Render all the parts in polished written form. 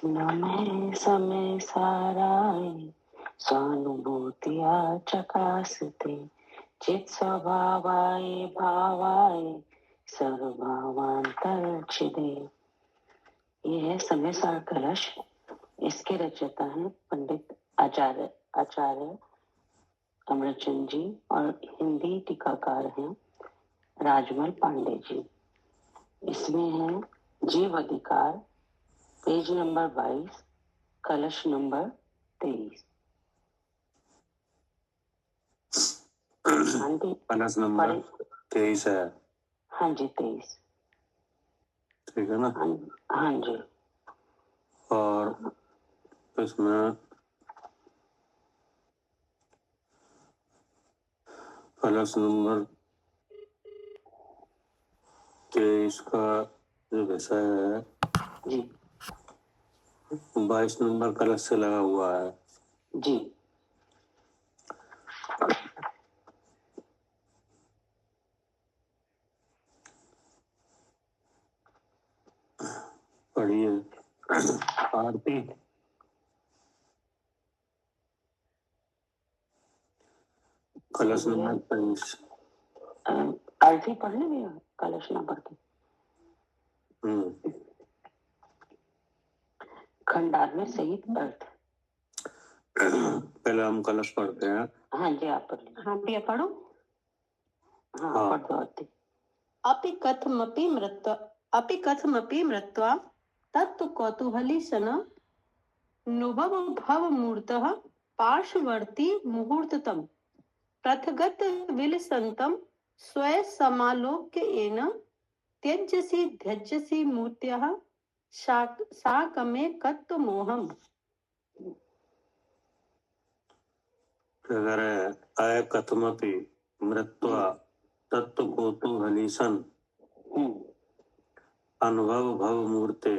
नमे समय साराय स्वानुभूतिया चकासते चित स्वभावाय भावाय सर्वभावांतरक्षिदे। ये है समय सार कलश। इसके रचयिता हैं पंडित आचार्य अमरचंद जी और हिंदी टीकाकार हैं राजमल पांडे जी। इसमें है जीव अधिकार, पेज नंबर 22, कलश नंबर 23। कलश नंबर 23 है। हाँ जी 23। ठीक है ना? हाँ जी। और इसमें कलश नंबर 23 का जो विषय है जी 22 नंबर कलश से लगा हुआ है जी। पढ़िए। आरती कलश नंबर 23। आरती पढ़ने में कलश नंबर की खंडार में सहित अर्थ। पहले हम कलश पढ़ते हैं। हाँ जी आप पढ़ लीजिए। हाँ भैया पढ़ो। हाँ पढ़ दो आरती। अपि कथमपि मृत्वा तत्तु कौतूहली सन नुभव भव मूर्तः पार्श्ववर्ती मुहूर्ततम प्रथगत विलसंतम स्वय समालोक्य येन त्यज्यसि मूर्त्याः साकमे कत्व मोहम। अगर आय कथमपि मृत्वा तत्व कौतूहली सन अनुभव भव मूर्ते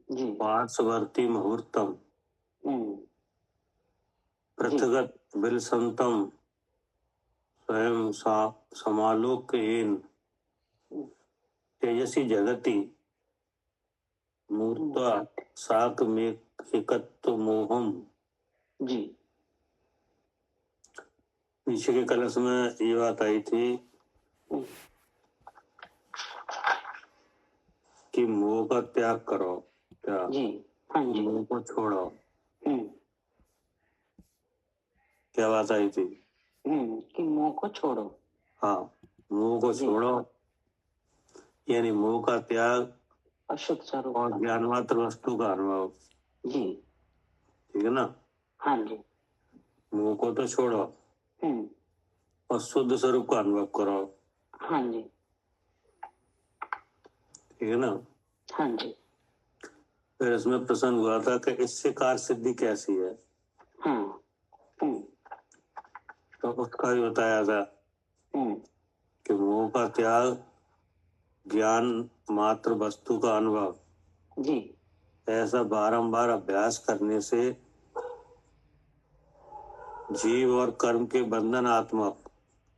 पार्श्ववर्ती मुहूर्तम पृथगत विलसंतम स्वयं समालोकयेन तेजसी जगति मूर्त्वा साकमेकत्व मोहम। जी नीचे के कलश में ये बात आई थी कि मोह का त्याग करो। क्या? जी हाँ जी। मोह को छोड़ो। क्या बात आई थी? कि मोह को छोड़ो। हाँ, मोह को छोड़ो यानी मोह का त्याग अशुद्ध स्वरूप और ज्ञानमात्र वस्तु का अनुभव। जी ठीक है ना? हाँ जी। मोह को तो छोड़ो और शुद्ध स्वरूप का अनुभव करो। हाँ जी। ठीक है ना? हाँ जी। फिर इसमें प्रश्न हुआ था कि इससे कार्य सिद्धि कैसी है। तो उसका भी बताया था कि मोह का त्याग, ज्ञान मात्र वस्तु का अनुभव जी ऐसा बारंबार अभ्यास करने से जीव और कर्म के बंधनात्मक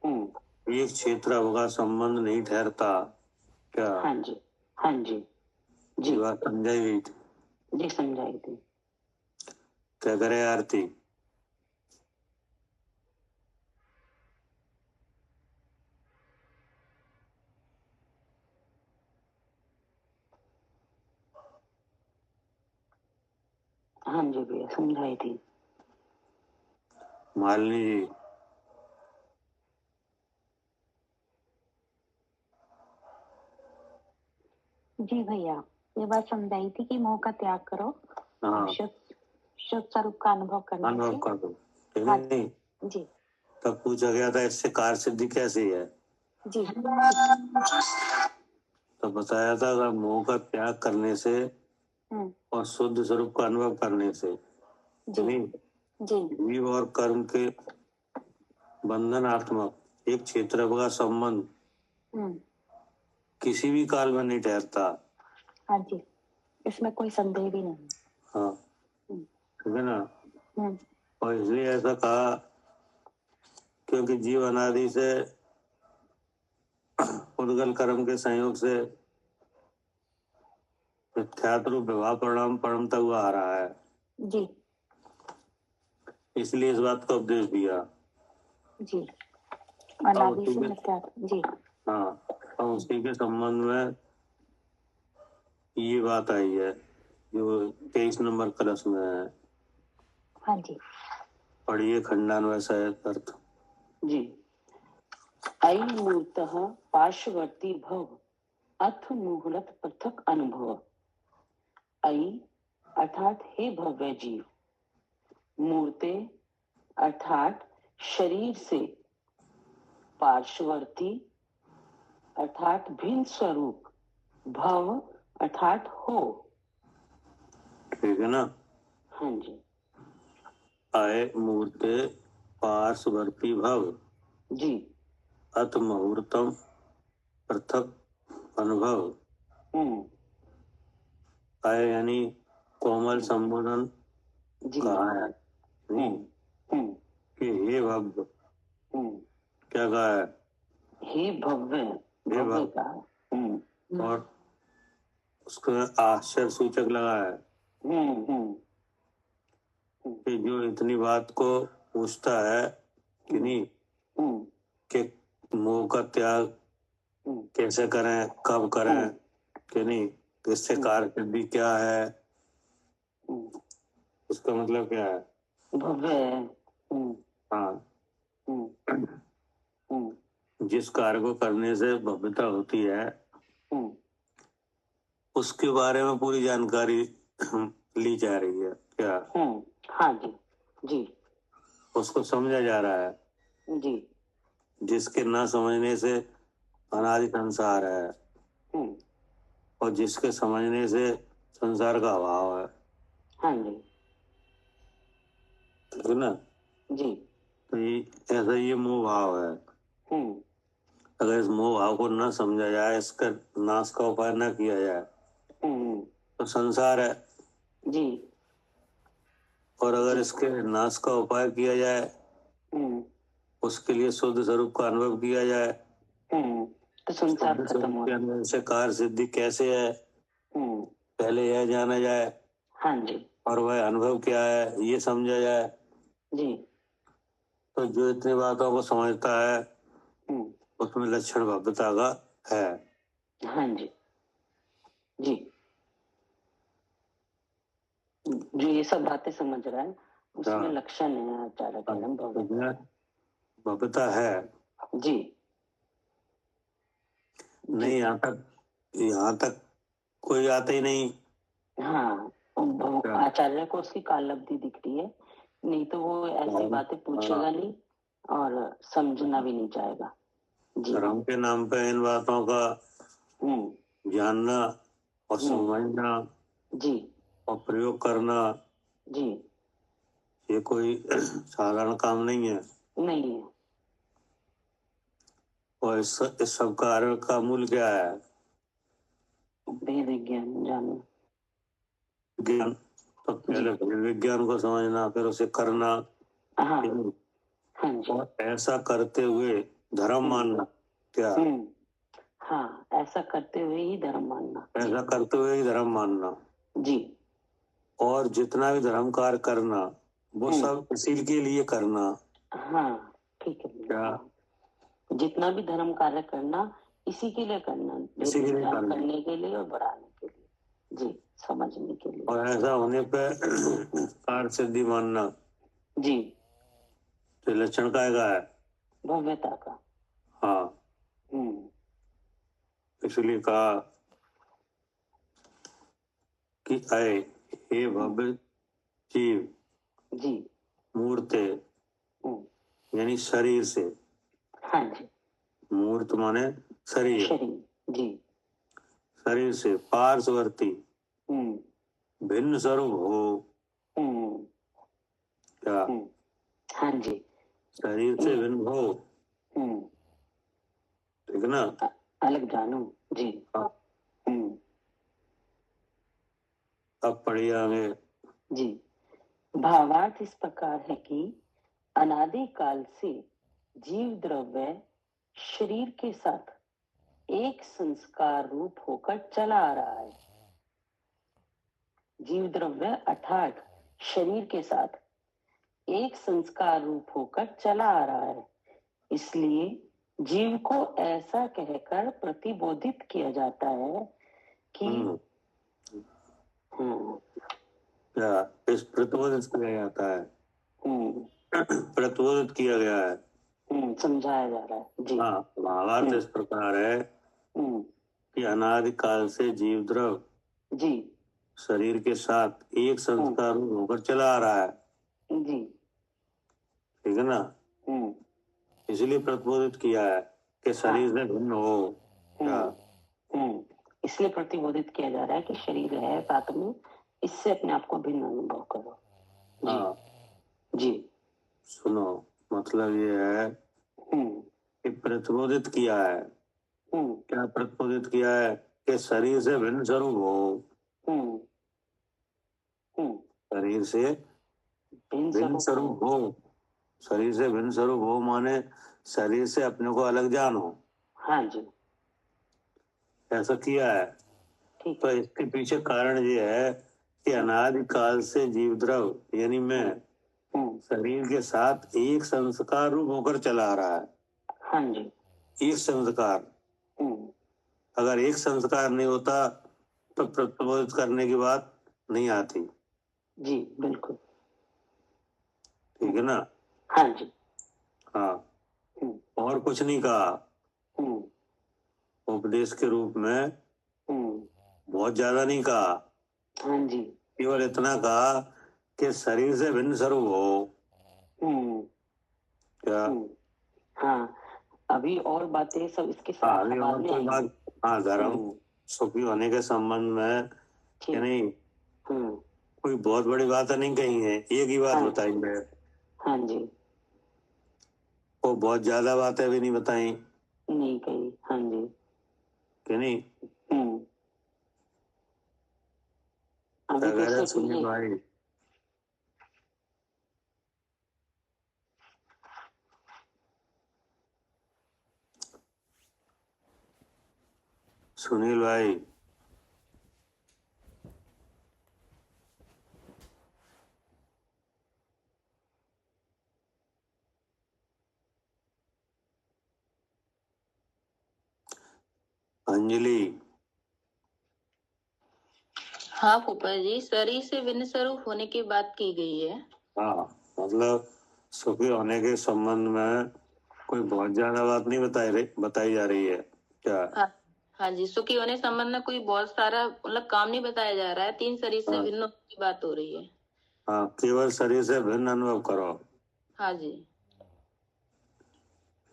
एक क्षेत्र का संबंध नहीं ठहरता। क्या? हाँ जी हाँ जी। जी बात समझाई गई थी? जी समझाई थी। क्या करे आरती? हाँ जी भैया समझाई थी। मालिनी जी जी भैया ये बात समझाई थी कि मोह का त्याग करो। हाँ, शुद्ध स्वरूप का अनुभव करने अनुभव से। कर दो। ठीक हाँ है? जी तब पूछा गया था इससे कार्य सिद्धि कैसी है। जी तो बताया था अगर मोह का त्याग करने से और शुद्ध स्वरूप का अनुभव करने से जी जीव और कर्म के बंधनात्मक एक क्षेत्र का संबंध किसी भी काल में नहीं ठहरता। हाँ जी इसमें कोई संदेह भी नहीं। हाँ ठीक है ना? और इसलिए ऐसा कहा क्योंकि जीव अनादि से उद्गल कर्म के संयोग से मिथ्यात्व रूप विभाव परिणाम परमता हुआ आ रहा है, जी इसलिए इस बात का उपदेश दिया। जी अनादि उसी से के मिथ्या जी हाँ, और उसी के संबंध में ये बात आई है जो 23 नंबर कलश में है। हाँ जी पढ़िए खंडान्वय सहित अर्थ। जी। अयि मूर्तः पार्श्ववर्ती भव अथ मुहूर्त पृथक अनुभव। अयि अर्थात हे भव्य जीव, मूर्ते अर्थात शरीर से, पार्श्ववर्ती अर्थात भिन्न स्वरूप, भव अर्थात हो। ठीक है ना। हाँ जी आय मूर्ते पार्श्ववर्ती भव जी अथ मुहूर्तम पृथक अनुभव। आय यानी कोमल संबोधन जी कहा है नहीं कि हे भव्य, क्या कहा है? हे भव्य, हे भव्य भव्य। कहा। और उसको आश्चर्य सूचक लगा है कि जो इतनी बात को पूछता है कि नहीं कि मोह का त्याग कैसे करें, कब करें, कि नहीं, इससे कार्य सिद्धि क्या है, उसका मतलब क्या है? भव्य है। हाँ, जिस कार्य को करने से भव्यता होती है उसके बारे में पूरी जानकारी ली जा रही है क्या? हाँ जी जी उसको समझा जा रहा है, जी जिसके न समझने से अनादि संसार है और जिसके समझने से संसार का अभाव है। हाँ जी ठीक है ना। जी तो ये ऐसा ये मोह भाव है। अगर इस मोह भाव को न समझा जाए, इसका नाश का उपाय न किया जाए तो संसार है, जी और अगर इसके नाश का उपाय किया जाए, उसके लिए शुद्ध स्वरूप का अनुभव किया जाए, तो संसार शुद्ध खत्म स्वरूप हो। के अनुभव से कार्य सिद्धि कैसे है पहले यह जाना जाए, हाँ जी और वह अनुभव क्या है ये समझा जाए, जी तो जो इतनी बातों को समझता है उसमें लक्षण भव्यता का है। हाँ जी जी जो ये सब बातें समझ रहा है उसमें हाँ। लक्षण है आचार्य का नाम भव्य। उसमें भव्यता है। जी नहीं, यहाँ तक कोई आता ही नहीं। हाँ आचार्य को उसकी कालब्धि दिख रही है, नहीं तो वो ऐसी बातें पूछेगा नहीं और समझना भी नहीं चाहेगा। जी धर्म के नाम पे इन बातों का जानना और समझना जी और प्रयोग करना जी ये कोई साधारण काम नहीं है। नहीं है। और इस सब कार्य का मूल क्या है? भेद विज्ञान जानना। ज्ञान। तो पहले विज्ञान को समझना, फिर उसे करना। हाँ हाँ जी और ऐसा करते हुए धर्म मानना। क्या? हाँ ऐसा करते हुए ही धर्म मानना। ऐसा करते हुए ही धर्म मानना। जी और जितना भी धर्म कार्य करना वो सब इसी के लिए करना। हाँ ठीक है। क्या? जितना भी धर्म कार्य करना इसी के लिए करना, इसी के लिए विज्ञान करना। करने के लिए और बढ़ाने के लिए, जी समझने के लिए। और ऐसा होने पे कार्य सिद्धि मानना। जी तो लक्षण का है? भव्यता का। हाँ, इसलिए कहा कि आए हे भव्य जीव, जी मूर्ते यानी शरीर से। हाँ जी मूर्त माने शरीर। शरीर। जी शरीर से पार्श्ववर्ती भिन्न स्वरूप हो। क्या? हाँ जी शरीर से भिन्न हो। ठीक है ना। अलग जानो। जी हाँ। अब पढ़िए आगे। जी भावार्थ इस प्रकार है कि अनादि काल से जीव द्रव्य शरीर के साथ एक संस्कार रूप होकर चला आ रहा है। जीव द्रव्य अर्थात शरीर के साथ एक संस्कार रूप होकर चला आ रहा है, इसलिए जीव को ऐसा कहकर प्रतिबोधित किया जाता है कि क्या इस प्रतिबोधित किया जाता है, प्रतिबोधित किया गया है, समझाया जा रहा है जी। हाँ, भावार्थ इस प्रकार है कि अनादि काल से जीव द्रव जी शरीर के साथ एक संस्कार होकर चला आ रहा है जी, ठीक है ना। इसलिए प्रतिबोधित किया है कि शरीर से भिन्न हो। क्या इसलिए प्रतिबोधित किया जा रहा है कि शरीर है साथ में, इससे अपने आप को भिन्न अनुभव करो जी। हाँ जी सुनो, मतलब ये है कि प्रतिबोधित किया है। क्या प्रतिबोधित किया है कि शरीर से भिन्न स्वरूप हो। शरीर से भिन्न स्वरूप हो, शरीर से भिन्न स्वरूप हो माने शरीर से अपने को अलग जानो। हाँ जी, ऐसा किया है। तो इसके पीछे कारण ये है कि अनादि काल से जीव द्रव यानी मैं शरीर के साथ एक संस्कार रूप होकर चला आ रहा है। हाँ जी, एक संस्कार, अगर एक संस्कार नहीं होता तो प्रतिबोधित करने की बात नहीं आती। जी बिल्कुल, ठीक है ना। हाँ जी, हाँ, और कुछ नहीं कहा। उपदेश के रूप में बहुत ज्यादा नहीं कहा। हाँ जी, केवल इतना कहा कि शरीर से भिन्न स्वरूप हो। क्या हाँ, अभी और बातें सब इसके हाँ, साथ अभी बाद और में कोई आएंगी। बात, हाँ, धर्म सुखी होने के संबंध में ठीक। कि नहीं कोई बहुत बड़ी बात नहीं कही है, एक ही बात हाँ। बताई है। हाँ जी, वो बहुत ज्यादा बातें भी नहीं बताई नहीं कही। हाँ जी, कि नहीं। अभी तो सिर्फ सुनिए ये भाई, सुनील भाई, अंजलि, हाँ फूफा जी, शरीर से भिन्न स्वरूप होने की बात की गई है। हाँ, मतलब सुखी होने के संबंध में कोई बहुत ज्यादा बात नहीं बताई जा रही है। क्या हाँ जी, सुखी होने संबंध में कोई बहुत सारा मतलब काम नहीं बताया जा रहा है, तीन शरीर से भिन्न होने की बात हो रही है। हाँ, केवल शरीर से भिन्न अनुभव करो। हाँ जी,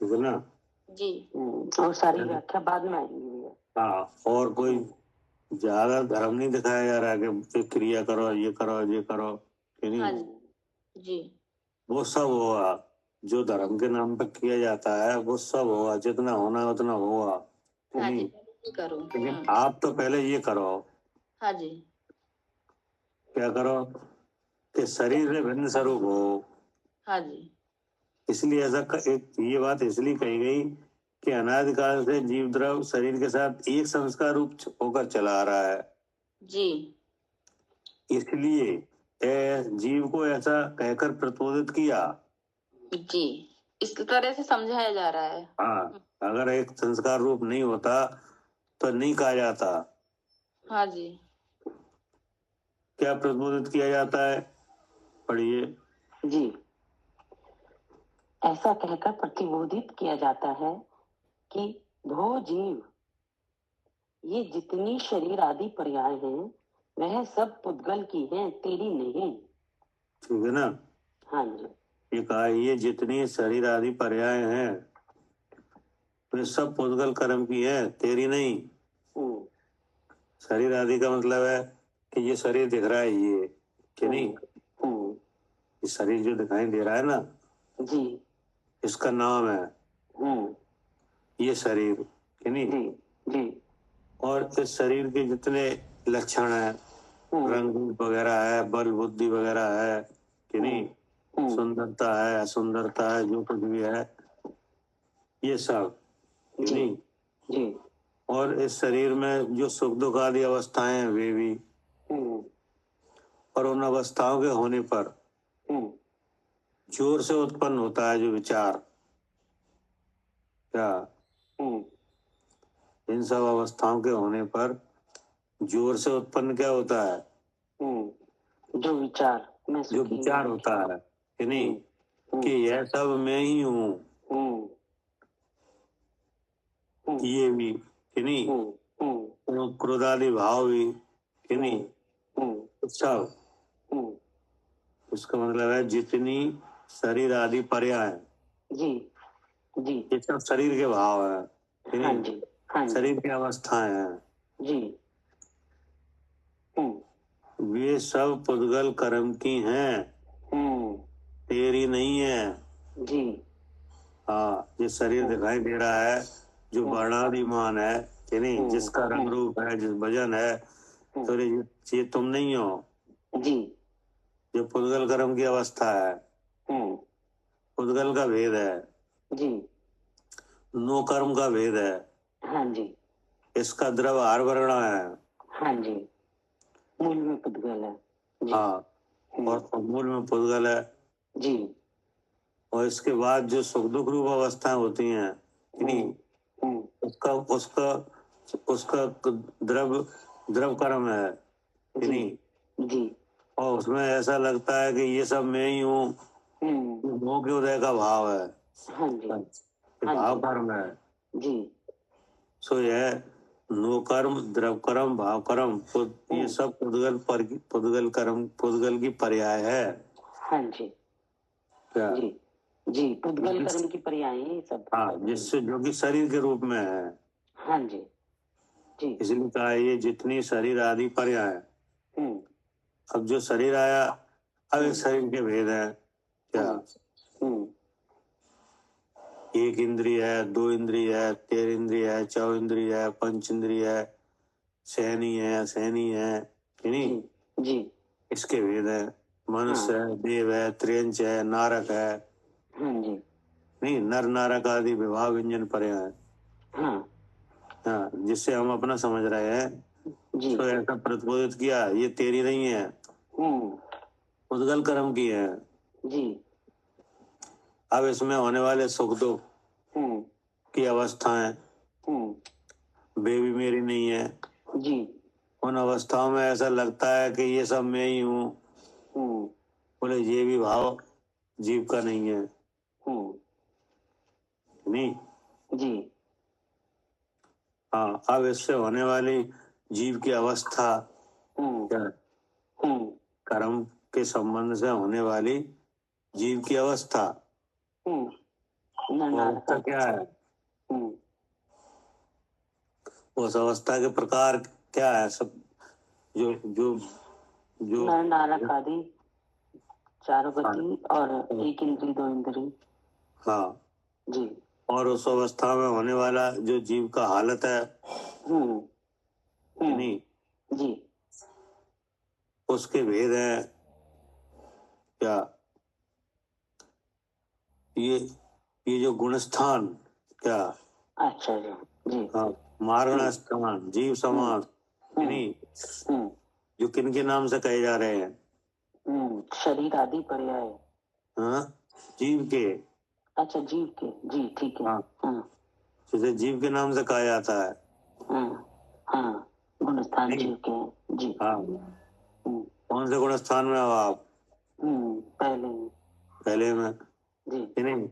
ठीक है ना जी। और सारी व्याख्या बाद में आएगी। हाँ, और कोई ज्यादा धर्म नहीं दिखाया जा रहा है कि क्रिया करो, ये करो, ये करो कि नहीं। हाँ जी, वो सब होगा जो धर्म के नाम पर किया जाता है, वो सब होगा, जितना होना है उतना होगा कि हाँ नहीं। जी, करो। लेकिन आप तो पहले ये करो। हाँ जी, क्या करो कि शरीर से भिन्न स्वरूप हो। हाँ जी, इसलिए ये बात इसलिए कही गई कि अनादिकाल से जीव द्रव शरीर के साथ एक संस्कार रूप होकर चला आ रहा है जी, इसलिए जीव को ऐसा कहकर प्रतिबोधित किया। जी, इस तरह से समझाया जा रहा है। हाँ, अगर एक संस्कार रूप नहीं होता तो नहीं कहा जाता। हाँ जी, क्या प्रतिबोधित किया जाता है, पढ़िए जी, ऐसा कहकर प्रतिबोधित किया जाता है कि भो जीव, ये जितनी शरीर आदि पर्याय हैं वह सब पुद्गल की हैं, तेरी नहीं। ठीक है ना। हाँ जी, ये कहा ये जितनी शरीर आदि पर्याय हैं वे सब पुद्गल कर्म की है, तेरी नहीं। शरीर आदि का मतलब है कि ये शरीर दिख रहा है ये कि नहीं। ये शरीर जो दिखाई दे रहा है ना जी, इसका नाम है ये शरीर कि नहीं। जी, जी, और इस शरीर के जितने लक्षण है, रंग रूप वगैरह है, बल बुद्धि वगैरह है कि नहीं, सुंदरता है, असुंदरता है, जो कुछ भी है ये सब कि जी, नहीं। जी, और इस शरीर में जो सुख दुख आदि अवस्थाएं हैं वे भी, और उन अवस्थाओं के होने पर जोर से उत्पन्न होता है जो विचार, क्या इन सब अवस्थाओं के होने पर जोर से उत्पन्न क्या होता है? जो विचार, मैं जो सुखी विचार हूँ। होता है कि नहीं, कि यह सब मैं ही हूँ, ये भी कि नहीं, क्रोधादि भाव भी कि नहीं, सब, उसका मतलब है जितनी शरीर आदि पर्याय है, जी जी ये सब शरीर के भाव है कि हाँ नहीं, जी हाँ जी शरीर की अवस्थाएं हैं, जी वे सब पुद्गल कर्म की हैं, तेरी नहीं है। जी हाँ, ये शरीर दिखाई दे रहा है जो वर्णादिमान है कि नहीं, जिसका रंग रूप है, जिस वजन है, तो ये तुम नहीं हो। जी ये पुद्गल कर्म की अवस्था है, पुद्गल का भेद है, जी नो कर्म का भेद है, हाँ जी इसका द्रव हार वर्ण है। हाँ जी, मूल में पुद्गल है। जी हाँ, और मूल में पुद्गल है। जी और इसके बाद जो सुख दुख रूप अवस्थाएं होती हैं कि नहीं, उसका उसका उसका द्रव कर्म है कि जी नहीं, जी और उसमें ऐसा लगता है कि ये सब मैं ही हूँ, मोह के उदय का भाव है, हाँ जी ये हाँ भाव जी कर्म है। जी सो यह नो कर्म, द्रव कर्म, भाव कर्म, ये सब पुद्गल कर्म, पुद्गल की पर्याय है। हाँ जी क्या? जी जी, पुद्गल कर्म की पर्याय है ये सब। हाँ, जिससे जो कि शरीर के रूप में है, हाँ जी जी इसलिए कहा है ये जितनी शरीर आदि पर्याय है। अब जो शरीर आया, अब इस शरीर के भेद है, क्या? एक इंद्रिय है, दो इंद्रिय है, तेर इंद्रिय है, चौ इंद्रिय है, पंच इंद्रिय है, सहनी है, असहनी है कि नहीं, जी इसके भेद है। मनुष्य है, देव है, त्रियंच है, नारक है, हाँ जी नहीं, नर नारक आदि विवाह व्यंजन पर्याय है। हाँ हाँ, जिससे हम अपना समझ रहे हैं, जी तो ऐसा प्रतिबोधित किया, ये तेरी नहीं है, पुद्गल कर्म की है। जी अब इसमें होने वाले सुख दुख की अवस्थाएं वे भी मेरी नहीं है। जी उन अवस्थाओं में ऐसा लगता है कि ये सब मैं ही हूँ, बोले ये भी भाव जीव का नहीं है, नहीं। जी हाँ, अब इससे होने वाली जीव की अवस्था क्या है? कर्म के संबंध से होने वाली जीव की अवस्था, वो अवस्था क्या है? उस अवस्था के प्रकार क्या है? सब जो जो जो नर नारक आदि, चार गति और एक इंद्री दो इंद्री। हाँ जी और उस अवस्था में होने वाला जो जीव का हालत है नहीं, जी उसके भेद है, क्या? ये जो गुणस्थान, क्या? अच्छा जी जी हाँ, मारण स्थान, जीव समाज नहीं, जो किन के नाम से कहे जा रहे हैं? शरीर आदि पर्याय। हाँ, जीव के। अच्छा, जीव के, जी ठीक है। हाँ, जिसे जीव के नाम से कहा जाता है। हाँ, गुणस्थान जीव के, जी। हाँ, कौन से गुणस्थान में हो आप? पहले में, जी नहीं।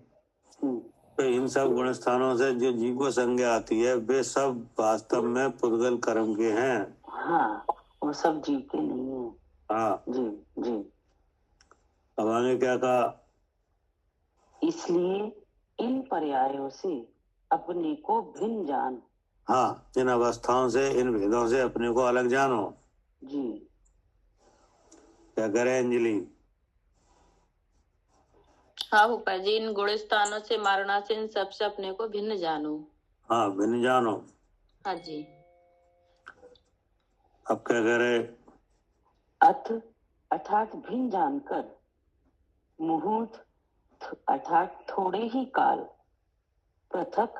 तो इन सब गुणस्थानों से जो जीव को संज्ञा आती है, वे सब वास्तव में पुद्गल कर्म के हैं। हाँ, वो सब जीव के नहीं है। हाँ जी जी। अब आगे क्या कहा? इसलिए इन पर्यायों से अपने को भिन्न जान। हाँ, इन अवस्थाओं से, इन भेदों से अपने को अलग जानो। जी। क्या करे अंजलि? हाँ भूपा जी, इन गुण स्थानों से, मारणा से, इन सबसे अपने को भिन्न जानो। हाँ, भिन्न जानो। हाँ जी। अब क्या करे? अर्थात भिन्न जानकर, मुहूर्त अर्थात थोड़े ही काल, पृथक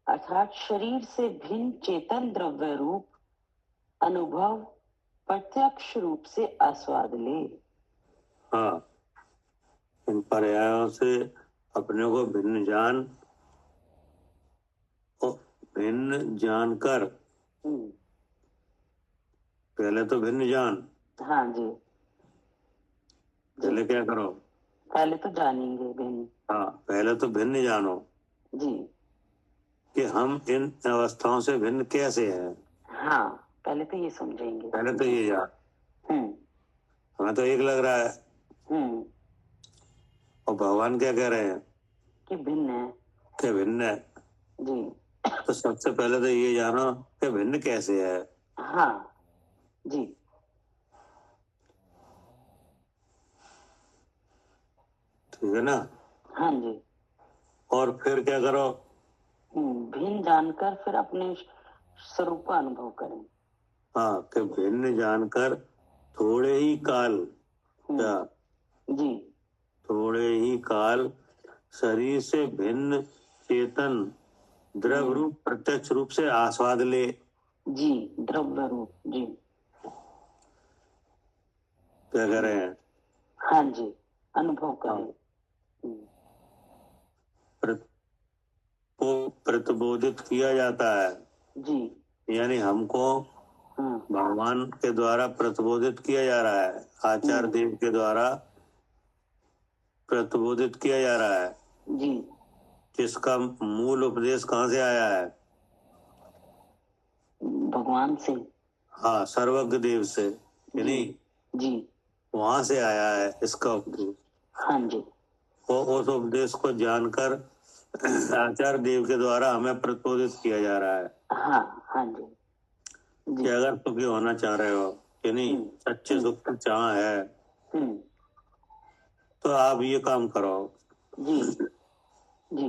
अर्थात शरीर से भिन्न चेतन द्रव्य रूप अनुभव प्रत्यक्ष रूप से आस्वाद ले। हाँ, इन पर्यायों से अपने को भिन्न जान और भिन्न जानकर, पहले तो भिन्न जान, हाँ जी, पहले क्या करो, पहले तो जानेंगे भिन्न। हाँ, पहले तो भिन्न जानो जी, कि हम इन अवस्थाओं से भिन्न कैसे हैं। हाँ, पहले तो ये समझेंगे। पहले तो ये जान, हमें तो एक लग रहा है और भगवान क्या कह रहे हैं कि भिन्न है। कि भिन्न है। जी, तो सबसे पहले तो ये जानो कि भिन्न कैसे है। हाँ जी, ठीक है ना। हाँ जी। और फिर क्या करो, भिन्न जानकर फिर अपने स्वरूप का अनुभव करें। हाँ, कि भिन्न जानकर थोड़े ही काल, क्या जी, थोड़े ही काल शरीर से भिन्न चेतन द्रव्य रूप प्रत्यक्ष रूप से आस्वाद ले। जी, द्रव्य रूप। जी, क्या कह रहे हैं, हाँ जी, अनुभव करें। को प्रतिबोधित किया जाता है। जी, यानी हमको भगवान के द्वारा प्रतिबोधित किया जा रहा है, आचार्य देव के द्वारा प्रतिबोधित किया जा रहा है। जी, जिसका मूल उपदेश कहाँ से आया है, भगवान से। हाँ, सर्वज्ञ देव से, यानी जी, वहां से आया है इसका उपदेश। हाँ जी, वो उस उपदेश को जानकर आचार्य देव के द्वारा हमें प्रतिबोधित किया जा रहा है। हाँ, हाँ जी, कि अगर सुखी होना चाह रहे हो, कि नहीं, सच्चे सुख की चाह है, तो आप ये काम करो। जी, जी,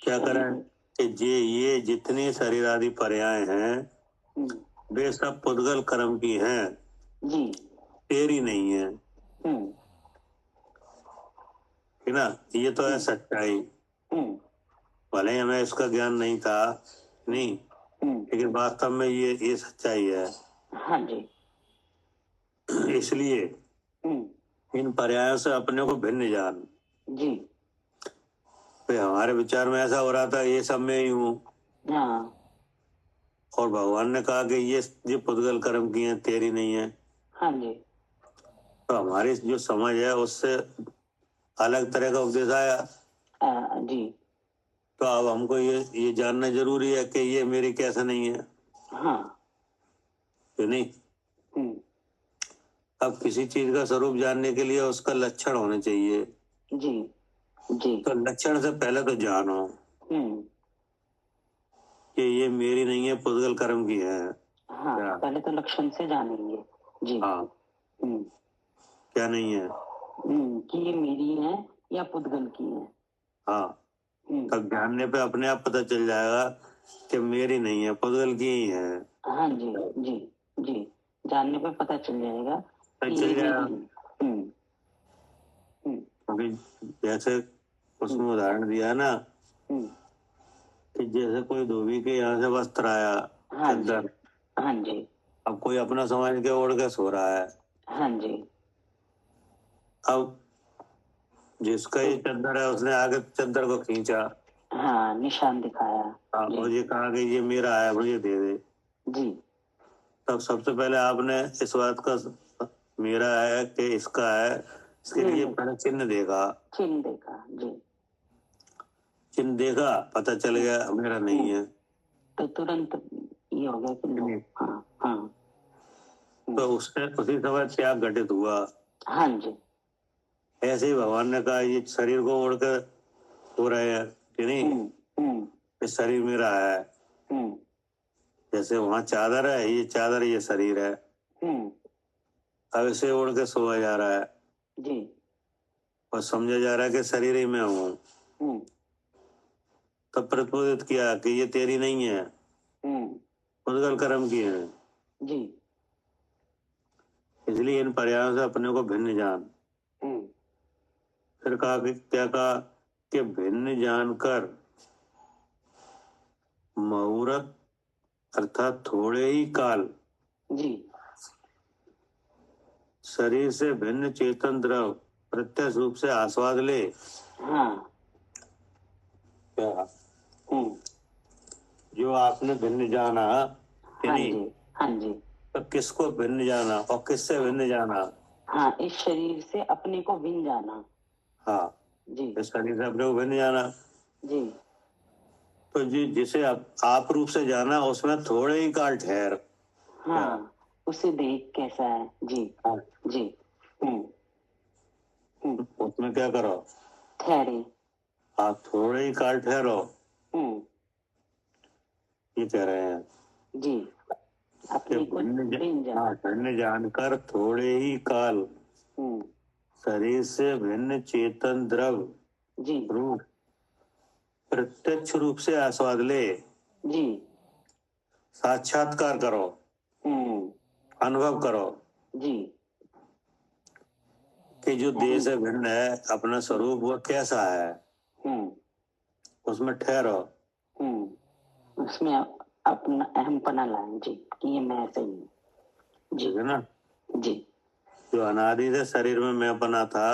क्या करें कि ये जितनी शरीर आदि पर्याय हैं वे सब पुद्गल कर्म की हैं, जी, तेरी नहीं है। है ना। ये तो है सच्चाई। भले ही हमें इसका ज्ञान नहीं था, नहीं, लेकिन वास्तव में ये सच्चाई है। हाँ जी, इसलिए इन पर्यायों से अपने को भिन्न जान। जी, भाई हमारे विचार में ऐसा हो रहा था, ये सब में ही हूँ, हाँ, और भगवान ने कहा कि ये पुद्गल कर्म की हैं, तेरी नहीं है। हाँ जी, तो हमारी जो समझ है उससे अलग तरह का उपदेश आया। जी, तो अब हमको ये जानना जरूरी है कि ये मेरी कैसा नहीं है। हाँ, तो नहीं, अब किसी चीज का स्वरूप जानने के लिए उसका लक्षण होने चाहिए। जी, जी, तो लक्षण से पहले तो जानो कि ये मेरी नहीं है, पुद्गल कर्म की है। हाँ, पहले तो लक्षण से जानेंगे। जी, हाँ, क्या नहीं है, कि ये मेरी है या पुद्गल की है। हाँ, तब जानने पे अपने आप पता चल जाएगा कि मेरी नहीं है, पुद्गल की ही है। हाँ जी, जी, जी, जानने पे पता चल जाएगा। चल जाएगा। अभी जैसे उसमें उदाहरण दिया ना कि जैसे कोई धोबी के यहाँ से वस्त्र आया, चद्दर, हाँ जी, अब कोई अपना समझ के ओढ़ के सो रहा है। हाँ जी, अब जिसका ये चद्दर है उसने आगे चद्दर को खींचा, हाँ, निशान दिखाया। मुझे कहा कि ये मेरा है, मुझे दे दे। जी, तब सबसे पहले आपने इस बात का मेरा है कि इसका है, इसके लिए पहले चिन्ह देखा। चिन्ह देखा। जी, चिन्ह देखा, पता चल गया मेरा नहीं है, तो तुरंत ये हो गया कि नहीं। हाँ, हाँ, तो उससे उसी समय त्याग घटित हुआ। हाँ जी, ऐसे ही भगवान ने कहा ये शरीर को ओढ़कर हो रहे हैं कि नहीं, ये शरीर मेरा है। जैसे वहां चादर है, ये चादर, ये शरीर है। अब इसे ओढ़ के सोया जा रहा है जी, और समझा जा रहा है कि शरीर ही मैं हूँ। तब प्रतिबोधित किया कि ये तेरी नहीं है, पुद्गल कर्म की है। जी, इसलिए इन पर्यायों से अपने को भिन्न जान। फिर कहा कि क्या कहा कि भिन्न जानकर मुहूर्त अर्थात थोड़े ही काल, जी, शरीर से भिन्न चेतन द्रव प्रत्यक्ष रूप से आस्वाद ले। हाँ। क्या जो आपने भिन्न जाना कि हाँ नहीं, जी, हाँ जी, तो किसको भिन्न जाना और किससे भिन्न जाना? हाँ, इस शरीर से अपने को भिन्न जाना। हाँ, जी इस शरीर से अपने को भिन्न जाना। जी, तो जी जिसे आप रूप से जाना उसमें थोड़े ही काल ठहर। हाँ, उसे देख कैसा है। जी हाँ। जी, उसमें क्या करो? ठहरे। आप थोड़े ही काल ठहरो, हम्म, ये कह रहे हैं जी, कि अपने को भिन्न जाना। हाँ, भिन्न जानकर थोड़े ही काल हम्म, शरीर से भिन्न चेतन द्रव जी रूप प्रत्यक्ष रूप से आस्वाद ले। जी, साक्षात्कार करो, अनुभव करो जी, कि जो देह से भिन्न है अपना स्वरूप वो कैसा है, उसमें ठहरो। उसमें अपना अहमपना लाएं जी कि ये मैं सही हूँ। जी ठीक है ना? जी, जो अनादि से शरीर में मैं बना था,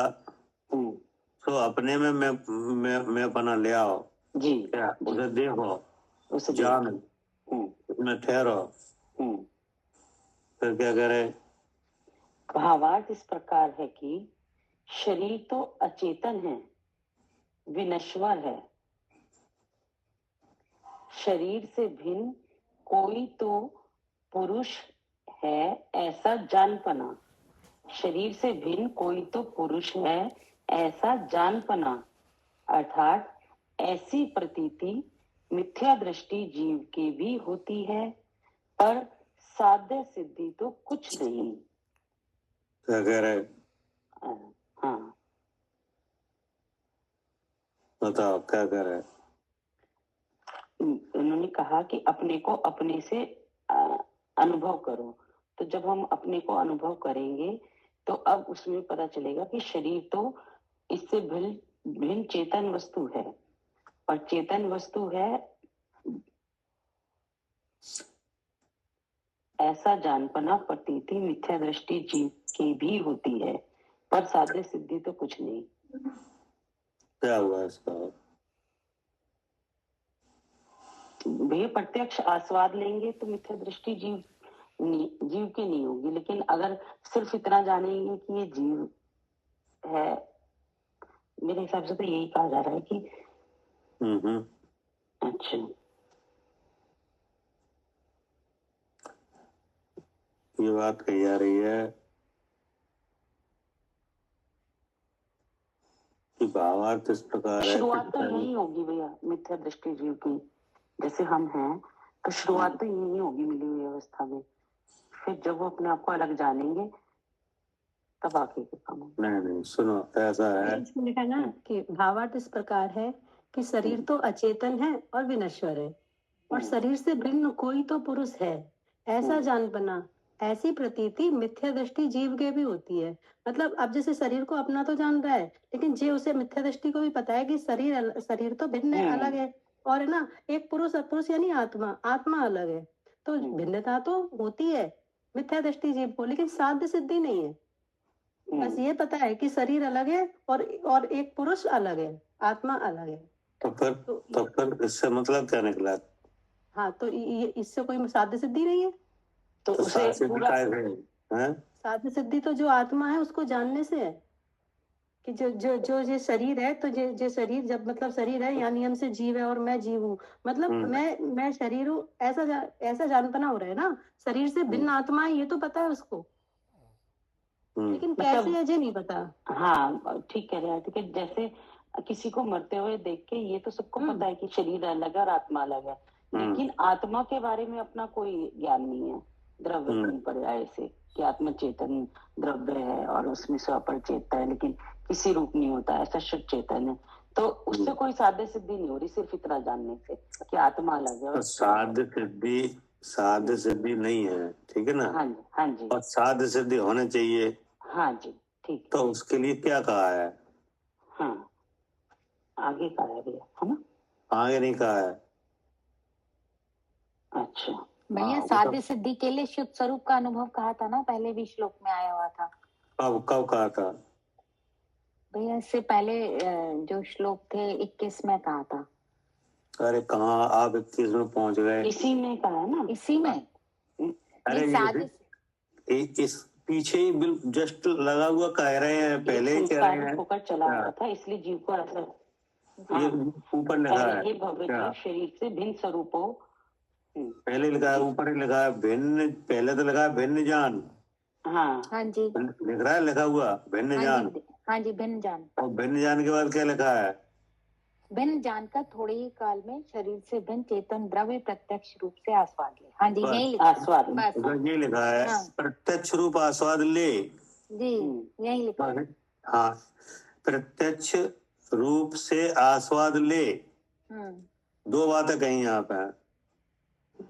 तो अपने में मैं बना ले आओ। जी, क्या उसे देखो, उसे जान, देख। उसमें ठहरो। फिर क्या करे? भावार्थ इस प्रकार है कि शरीर तो अचेतन है, विनश्वर है। शरीर से भिन्न कोई तो पुरुष है ऐसा जानपना। शरीर से भिन्न कोई तो पुरुष है ऐसा जानपना, अर्थात ऐसी प्रतीति मिथ्या दृष्टि जीव की भी होती है, पर साध्य सिद्धि तो कुछ नहीं। क्या कह रहे? हाँ, बताओ क्या कह रहे? उन्होंने कहा कि अपने को अपने से अनुभव करो। तो जब हम अपने को अनुभव करेंगे तो अब उसमें पता चलेगा कि शरीर तो इससे भिन्न चेतन वस्तु है, और चेतन वस्तु है ऐसा जानपना प्रतीति मिथ्या दृष्टि जीव की भी होती है, पर साध्य सिद्धि तो कुछ नहीं। क्या हुआ इसका? भैया प्रत्यक्ष आस्वाद लेंगे तो मिथ्या दृष्टि जीव की नहीं होगी, लेकिन अगर सिर्फ इतना जानेंगे कि ये जीव है, मेरे हिसाब से तो यही कहा जा रहा है कि अच्छा, ये बात कही जा रही है कि भावार्थ इस प्रकार है। शुरुआत तो यही होगी भैया मिथ्या दृष्टि जीव की। जैसे हम हैं तो शुरुआत तो यही होगी मिली हुई अवस्था में, फिर जब वो अपने आप को अलग जानेंगे तब आगे के काम। नहीं सुनो, ऐसा है इसमें लिखा ना कि भावार्थ इस प्रकार है कि शरीर तो अचेतन है और विनश्वर है, और शरीर से भिन्न कोई तो पुरुष है ऐसा जानपना, ऐसी प्रतीति मिथ्या दृष्टि जीव के भी होती है। मतलब अब जैसे शरीर को अपना तो जान रहा है, लेकिन जे उसे मिथ्या दृष्टि को भी पता है कि शरीर तो भिन्न है, अलग है, और है ना एक पुरुष यानी आत्मा अलग है। तो भिन्नता तो होती है मिथ्या दृष्टि जीव को, लेकिन साध्य सिद्धि नहीं है। बस ये पता है कि शरीर अलग है और एक पुरुष अलग है, आत्मा अलग है। तो फिर इससे मतलब क्या निकला? हाँ, तो ये इससे कोई साध्य सिद्धि नहीं है। तो उसे साध्य सिद्धि तो जो आत्मा है उसको जानने से है कि जो ये शरीर है, तो जो शरीर जब मतलब शरीर है यानी हमसे जीव है और मैं जीव हूँ, मतलब मैं शरीर हूँ, ऐसा जानपना हो रहा है ना। शरीर से भिन्न आत्मा है ये तो पता है उसको, लेकिन कैसे है ये नहीं पता। हाँ ठीक कह रहे हैं, ठीक है। जैसे किसी को मरते हुए देख के ये तो सबको पता है कि शरीर अलग है और आत्मा अलग है, लेकिन आत्मा के बारे में अपना कोई ज्ञान नहीं है द्रव्य पर्याय से, कि आत्मा चेतन द्रव्य है और उसमें स्वपर चेतन है, लेकिन किसी रूप नहीं होता, ऐसा शुद्ध चेतन है। तो उससे कोई साध्य सिद्धि नहीं हो रही सिर्फ इतना जानने से कि आत्मा अलग है। और साध्य सिद्धि नहीं है, ठीक है ना? हाँ जी, हाँ जी, और साध्य सिद्धि होने चाहिए। हाँ जी, ठीक। तो उसके लिए क्या कहा है? हाँ, आगे कहा है भैया, है ना? आगे नहीं कहा है। अच्छा भैया, साध्य सिद्धि के लिए शुद्ध स्वरूप का अनुभव कहा था ना, पहले भी श्लोक में आया हुआ था। कब कब कहा था? भैया इससे पहले जो श्लोक थे 21 में कहा था। अरे कहाँ आप 21 में पहुंच गए? इसी में कहा ना, इसी में। अरे इस पीछे ही बिल्कुल जस्ट लगा हुआ कह रहे हैं, पहले ही कह रहे हैं होकर चला आ रहा था, इसलिए जीव को ऐसा ये ऊपर लिखा है। पहले ही भव्य क्या? जीव शरीर से भिन्न स्वरूपों, पहले लिखा है, ऊपर ही लिखा है भिन्न, पहले तो लिखा है भिन्न जान। हाँ हाँ जी, लिख रहा है, लिखा हुआ भिन्न जान। हाँ जी, भिन्न जान। और भिन्न जान के बाद क्या लिखा है? भिन्न जान का थोड़े ही काल में शरीर से भिन्न चेतन द्रव्य प्रत्यक्ष रूप से आस्वाद ले। हाँ जी, यही लिखा है। आस्वाद, बस ये लिखा है हाँ। प्रत्यक्ष रूप आस्वाद ले। जी, यही लिखा है। हाँ, प्रत्यक्ष रूप से आस्वाद ले। दो बातें कही यहाँ पे।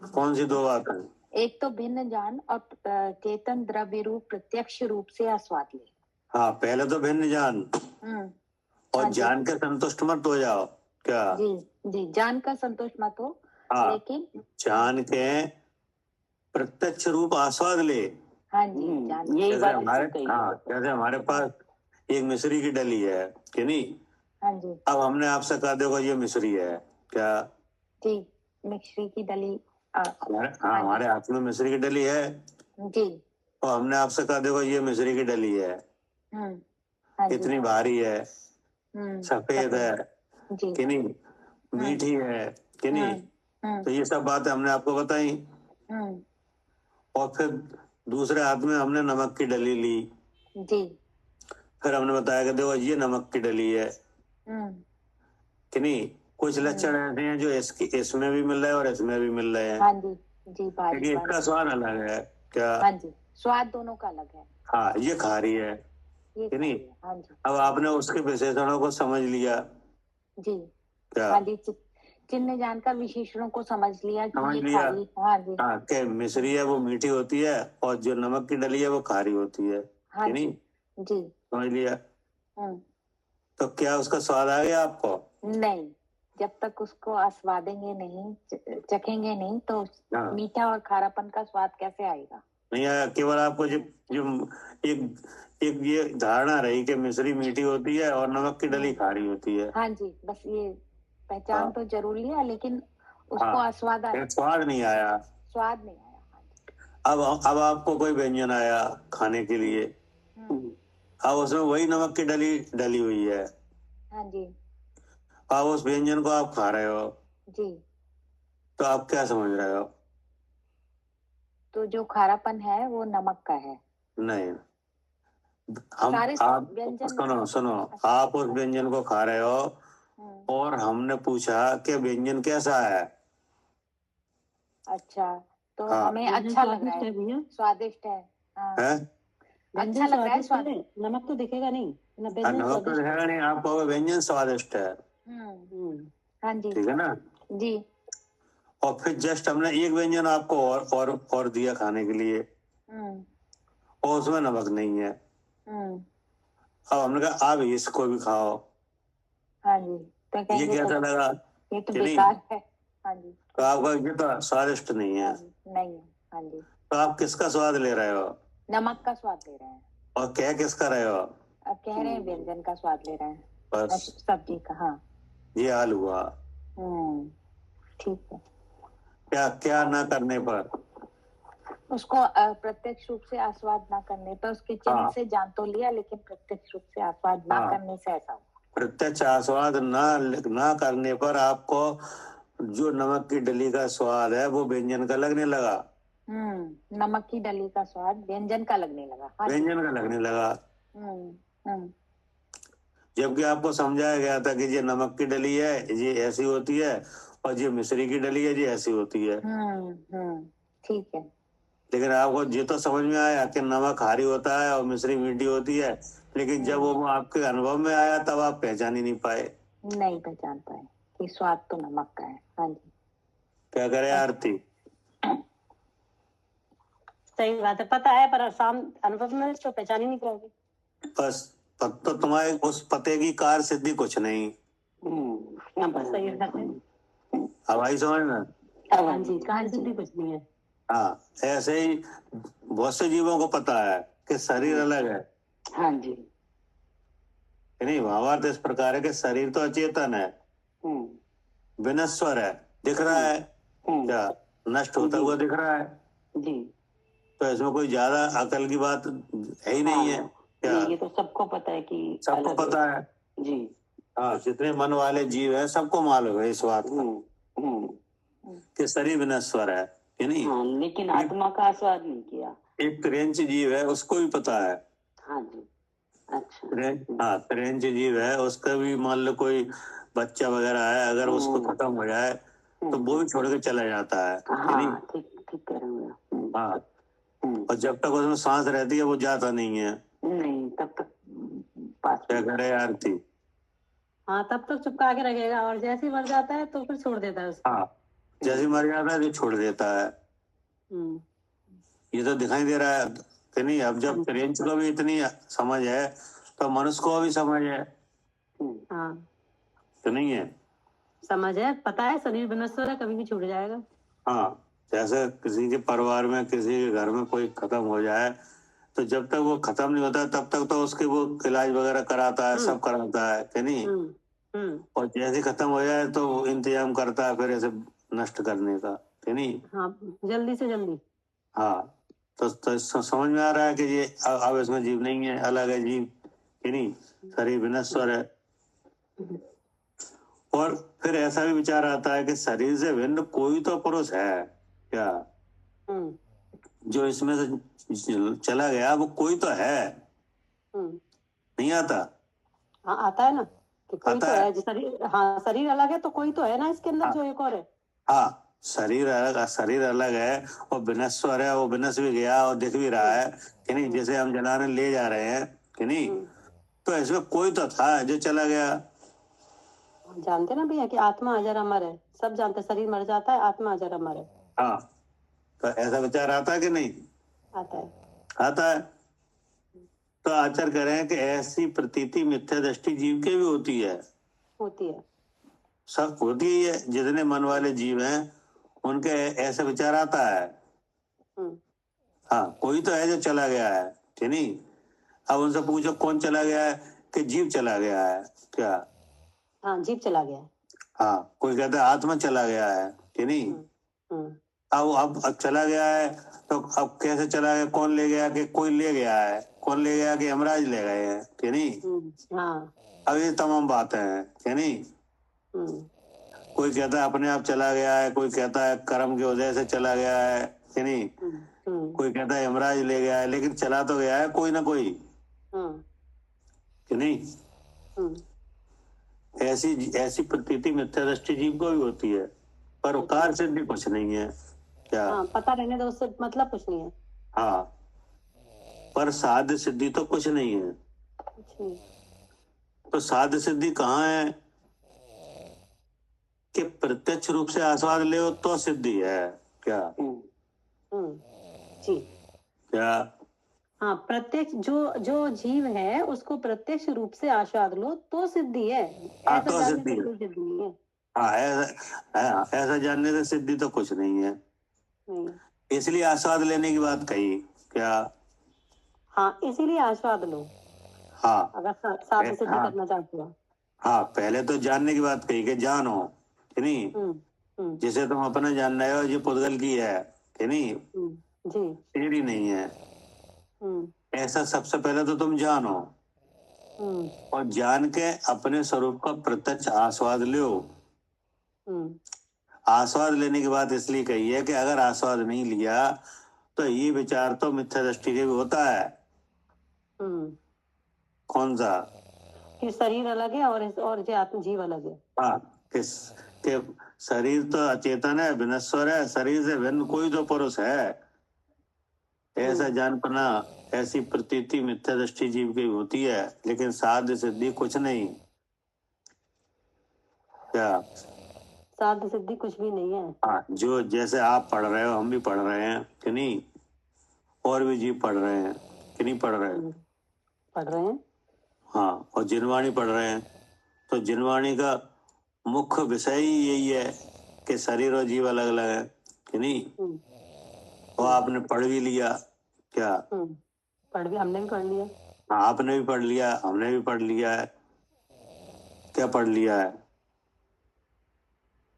कौन सी दो बातें? एक तो भिन्न जान और चेतन द्रव्य रूप प्रत्यक्ष रूप से आस्वाद ले। हाँ, पहले तो भिन्न जान और हाँ जान के संतुष्ट मत हो जाओ। क्या? जी जी, जान का संतोष मत हो, हाँ, लेकिन जान के प्रत्यक्ष रूप आस्वाद ले। हाँ जी, जान यही जैसे बात हमारे, इससे कही हाँ, है। जैसे हमारे पास एक मिश्री की डली है कि नहीं? हाँ जी अब हमने आपसे कहा देखो ये मिश्री है, क्या? जी, मिश्री की डली हमारे हाथ में मिश्री की डली है जी। और हमने आपसे कहा देखो ये मिश्री की डली है, हाँ जी, इतनी भारी है, सफेद है जी, कि नहीं, मीठी है कि नहीं? तो ये सब बातें हमने आपको बताई। और फिर दूसरे हाथ में हमने नमक की डली ली, जी, फिर हमने बताया कि देखो ये नमक की डली है कि नहीं? कुछ लक्षण ऐसे हैं जो इसमें भी मिल रहे हैं और इसमें भी मिल रहे हैं। हाँ जी जी, क्योंकि इसका स्वाद अलग है। क्या? हाँ जी, स्वाद दोनों का अलग है। हाँ, ये खारी है ये कि नहीं? हाँ जी, अब आपने उसके विशेषणों को समझ लिया। जी क्या? हाँ जी, चिन्ह जान का विशेषणों को समझ लिया कि समझ ये लिया। खारी। हाँ जी, हाँ, कि मिश्री है वो मीठी होती है और जो नमक की डली है वो खारी होती है हाँ कि नहीं? जी, समझ लिया। तो क्या उसका स्वाद आ गया आपको? नहीं, जब तक उसको आस्वादेंगे नहीं, चखेंगे नहीं, तो हाँ। मीठा और खारापन का स्वाद कैसे आएगा? नहीं आया। केवल आपको जो एक ये धारणा रही कि मिश्री मीठी होती है और नमक की डली खारी होती है। हाँ जी, बस ये पहचान हाँ। तो जरूर लिया, लेकिन उसको हाँ। आस्वाद आया, स्वाद नहीं आया। स्वाद नहीं आया। हाँ जी। अब आपको कोई व्यंजन आया खाने के लिए, अब उसमें वही नमक की डली हुई है। हाँ जी अब उस व्यंजन को आप खा रहे हो जी, तो आप क्या समझ रहे हो? तो जो खारापन है वो नमक का है। नहीं, आप व्यंजन सुनो, आप उस व्यंजन को खा रहे हो और हमने पूछा कि व्यंजन कैसा है। अच्छा, तो हाँ। हमें अच्छा लग रहा है, स्वादिष्ट है। हाँ। है? अच्छा लग रहा है, स्वाद। नमक तो दिखेगा नहीं, नमक तो दिखेगा नहीं, आप कहोगे व्यंजन स्वादिष्ट है। हाँ जी, ठीक है ना? जी। और फिर जस्ट हमने एक व्यंजन आपको और दिया खाने के लिए और उसमें नमक नहीं है। अब हमने कहा आप इसको भी खाओ। हाँ जी, तो ये कैसा लगा? ये तो बेकार है। हाँ जी, तो आपका ये तो स्वादिष्ट नहीं है। नहीं है। हाँ जी, तो आप किसका स्वाद ले रहे हो? नमक का स्वाद ले रहे हैं। और कह किसका रहे हो? अब कह रहे हैं व्यंजन का स्वाद ले रहे हैं, बस सब्जी का। हाँ, ये हाल हुआ। ठीक है। क्या क्या ना करने पर? उसको प्रत्यक्ष रूप से आस्वाद ना करने पर, उसके चिन्ह से जान तो लिया, लेकिन प्रत्यक्ष रूप से आस्वाद ना करने से ऐसा हुआ। प्रत्यक्ष आस्वाद ना करने पर आपको जो नमक की डली का स्वाद है वो व्यंजन का लगने लगा। नमक की डली का स्वाद व्यंजन का लगने लगा। व्यंजन का लगने लगा। जबकि आपको समझाया गया था कि ये नमक की डली है, ये ऐसी होती है, और ये मिश्री की डली है, ये ऐसी होती है। ठीक है। लेकिन आपको ये तो समझ में आया कि नमक खारी होता है और मिश्री मीठी होती है, लेकिन जब वो आपके अनुभव में आया तब आप पहचान ही नहीं पाए। नहीं पहचान पाए कि स्वाद तो नमक का है। हाँ जी, क्या करे आरती? सही बात है, पता है पर अनुभव में तो पहचान ही नहीं पाओगे। बस तो तुम्हारे उस पते की कार सिद्धि कुछ नहीं। सही बात है। हवाई समझ में? हाँ जी, कार सिद्धि कुछ नहीं है। हाँ, ऐसे ही बहुत से जीवों को पता है कि शरीर अलग है हाँ जी। नहीं, भावार्थ इस प्रकार है कि शरीर तो अचेतन है, विनश्वर है, दिख रहा है, क्या नष्ट होता हुआ दिख रहा है, जी। तो इसमें कोई ज्यादा अकल की बात है ही नहीं है। क्या नहीं, ये तो सबको पता है कि सबको अलग पता है। जी। हाँ, जितने मन वाले जीव है सबको मालूम है इस बात का कि शरीर विनश्वर है कि नहीं। हाँ, लेकिन आत्मा का आस्वाद नहीं किया। एक त्रियंच जीव है, उसको भी पता है। हाँ जी। अच्छा। हाँ, त्रियंच जीव है, उसका भी मान लो कोई बच्चा वगैरह है, अगर उसको खत्म हो जाए तो वो भी छोड़ के चला जाता है कि नहीं। हाँ, ठीक करेंगे। हाँ, और जब तक उसमें सांस रहती है वो जाता नहीं है। नहीं, तब तक पास क्या में। करे आरती। हाँ, तब तक चिपका के रखेगा, और जैसे ही मर जाता है तो फिर छोड़ देता है उसको। हाँ, जैसे मर जाता है तो छोड़ देता है। हम्म। ये तो दिखाई दे रहा है कि नहीं। अब जब त्रियंच को भी इतनी समझ है तो मनुष्य को भी समझ है। हाँ, तो नहीं है, समझ है, पता है शरीर विनश्वर है, कभी भी छूट जाएगा। हाँ, जैसे किसी के परिवार में, किसी के घर में कोई खत्म हो जाए तो जब तक वो खत्म नहीं होता तब तक तो उसके वो इलाज वगैरह कराता है, सब कराता है कि नहीं। और जैसे खत्म हो जाए तो वो इंतजाम करता है फिर ऐसे नष्ट करने का कि नहीं। हाँ, जल्दी से जल्दी। हाँ, तो समझ में आ रहा है कि ये अब इसमें जीव नहीं है, अलग है जीव कि नहीं, शरीर विनश्वर है। और फिर ऐसा भी विचार आता है कि शरीर से भिन्न कोई तो पुरुष है क्या, जो इसमें से चला गया, वो कोई तो है। नहीं आता। हाँ, आता है ना कि कोई आता तो है। है, जो शरीर, हाँ, शरीर अलग है तो कोई तो है ना इसके अंदर, जो एक और है। हाँ, शरीर अलग है और विनश्वर है, वो विनश भी गया और दिख भी रहा है कि नहीं, जैसे हम जलाने ले जा रहे हैं कि नहीं। तो इसमें कोई तो था जो चला गया। जानते ना भैया कि आत्मा अजर अमर है, सब जानते, शरीर मर जाता है, आत्मा अजर अमर है। हाँ, तो ऐसा विचार आता है कि नहीं। आता है। आता है। तो आचार्य कह रहे हैं कि ऐसी प्रतीति मिथ्या दृष्टि जीव के भी होती है। होती है। सब होती ही है, जितने मन वाले जीव हैं उनके ऐसा विचार आता है। हाँ, कोई तो है जो चला गया है कि नहीं। अब उनसे पूछो कौन चला गया है, कि जीव चला गया है क्या। हाँ, जीव चला गया है। हाँ, कोई कहता है आत्मा चला गया है कि नहीं। अब चला गया है तो अब कैसे चला गया, कौन ले गया, कि कोई ले गया है, कौन ले गया, कि यमराज ले गए हैं कि नहीं। हाँ। अब ये तमाम बातें हैं कि नहीं। कोई कहता है अपने आप चला गया है, कोई कहता है कर्म की वजह से चला गया है कि नहीं। कोई कहता है यमराज ले गया है, लेकिन चला तो गया है कोई ना कोई कि नहीं। ऐसी प्रतीति मिथ्या दृष्टि जीव को भी होती है, पर उपकार सिद्धि कुछ नहीं है क्या। हाँ, पता रहने दो, उससे मतलब कुछ नहीं है। हाँ, पर साध्य सिद्धि तो कुछ नहीं है। तो साध्य सिद्धि कहाँ है, कि प्रत्यक्ष रूप से आस्वाद ले तो सिद्धि है क्या। जी। क्या। हाँ, प्रत्यक्ष, जो जीव है उसको प्रत्यक्ष रूप से आस्वाद लो तो सिद्धि है। हाँ, ऐसा तो जानने सिद्धि से है। कोई सिद्धि नहीं है। हाँ, ऐसा जानने से सिद्धि तो कुछ नहीं है। इसलिए आस्वाद लेने की बात कही क्या। हाँ, इसीलिए आस्वाद लो। हाँ, अगर साध्य सिद्धि करना चाहते हो। हाँ, पहले तो जानने की बात कही कि जानो कि नहीं। जिसे तुम अपना जान रहे हो ये पुद्गल की है कि नहीं, जी। तेरी नहीं है। ऐसा सबसे पहले तो तुम जानो, और जान के अपने स्वरूप का प्रत्यक्ष आस्वाद लो। आस्वाद लेने की बात इसलिए कही है कि अगर आस्वाद नहीं लिया तो ये विचार तो मिथ्या दृष्टि के भी होता है। कौन सा, कि शरीर अलग है और जो आत्म जीव अलग है। हाँ, के शरीर तो अचेतन है, विनश्वर है, शरीर से भिन्न कोई तो पुरुष है, ऐसा जान पाना। ऐसी प्रतीति मिथ्या दृष्टि जीव की होती है, लेकिन साध्य सिद्धि कुछ नहीं क्या। साध्य सिद्धि कुछ भी नहीं है। हाँ, जो जैसे आप पढ़ रहे हो हम भी पढ़ रहे हैं कि नहीं, और भी जीव पढ़ रहे हैं कि नहीं पढ़ रहे हैं। पढ़ रहे हैं। हाँ, और जिनवाणी पढ़ रहे हैं, तो जिनवाणी का मुख्य विषय ही यही है कि शरीर और जीव अलग अलग है कि नहीं। और आपने पढ़ भी लिया क्या। पढ़ भी, हमने भी पढ़ लिया। हाँ, आपने भी पढ़ लिया, हमने भी पढ़ लिया है। क्या पढ़ लिया है?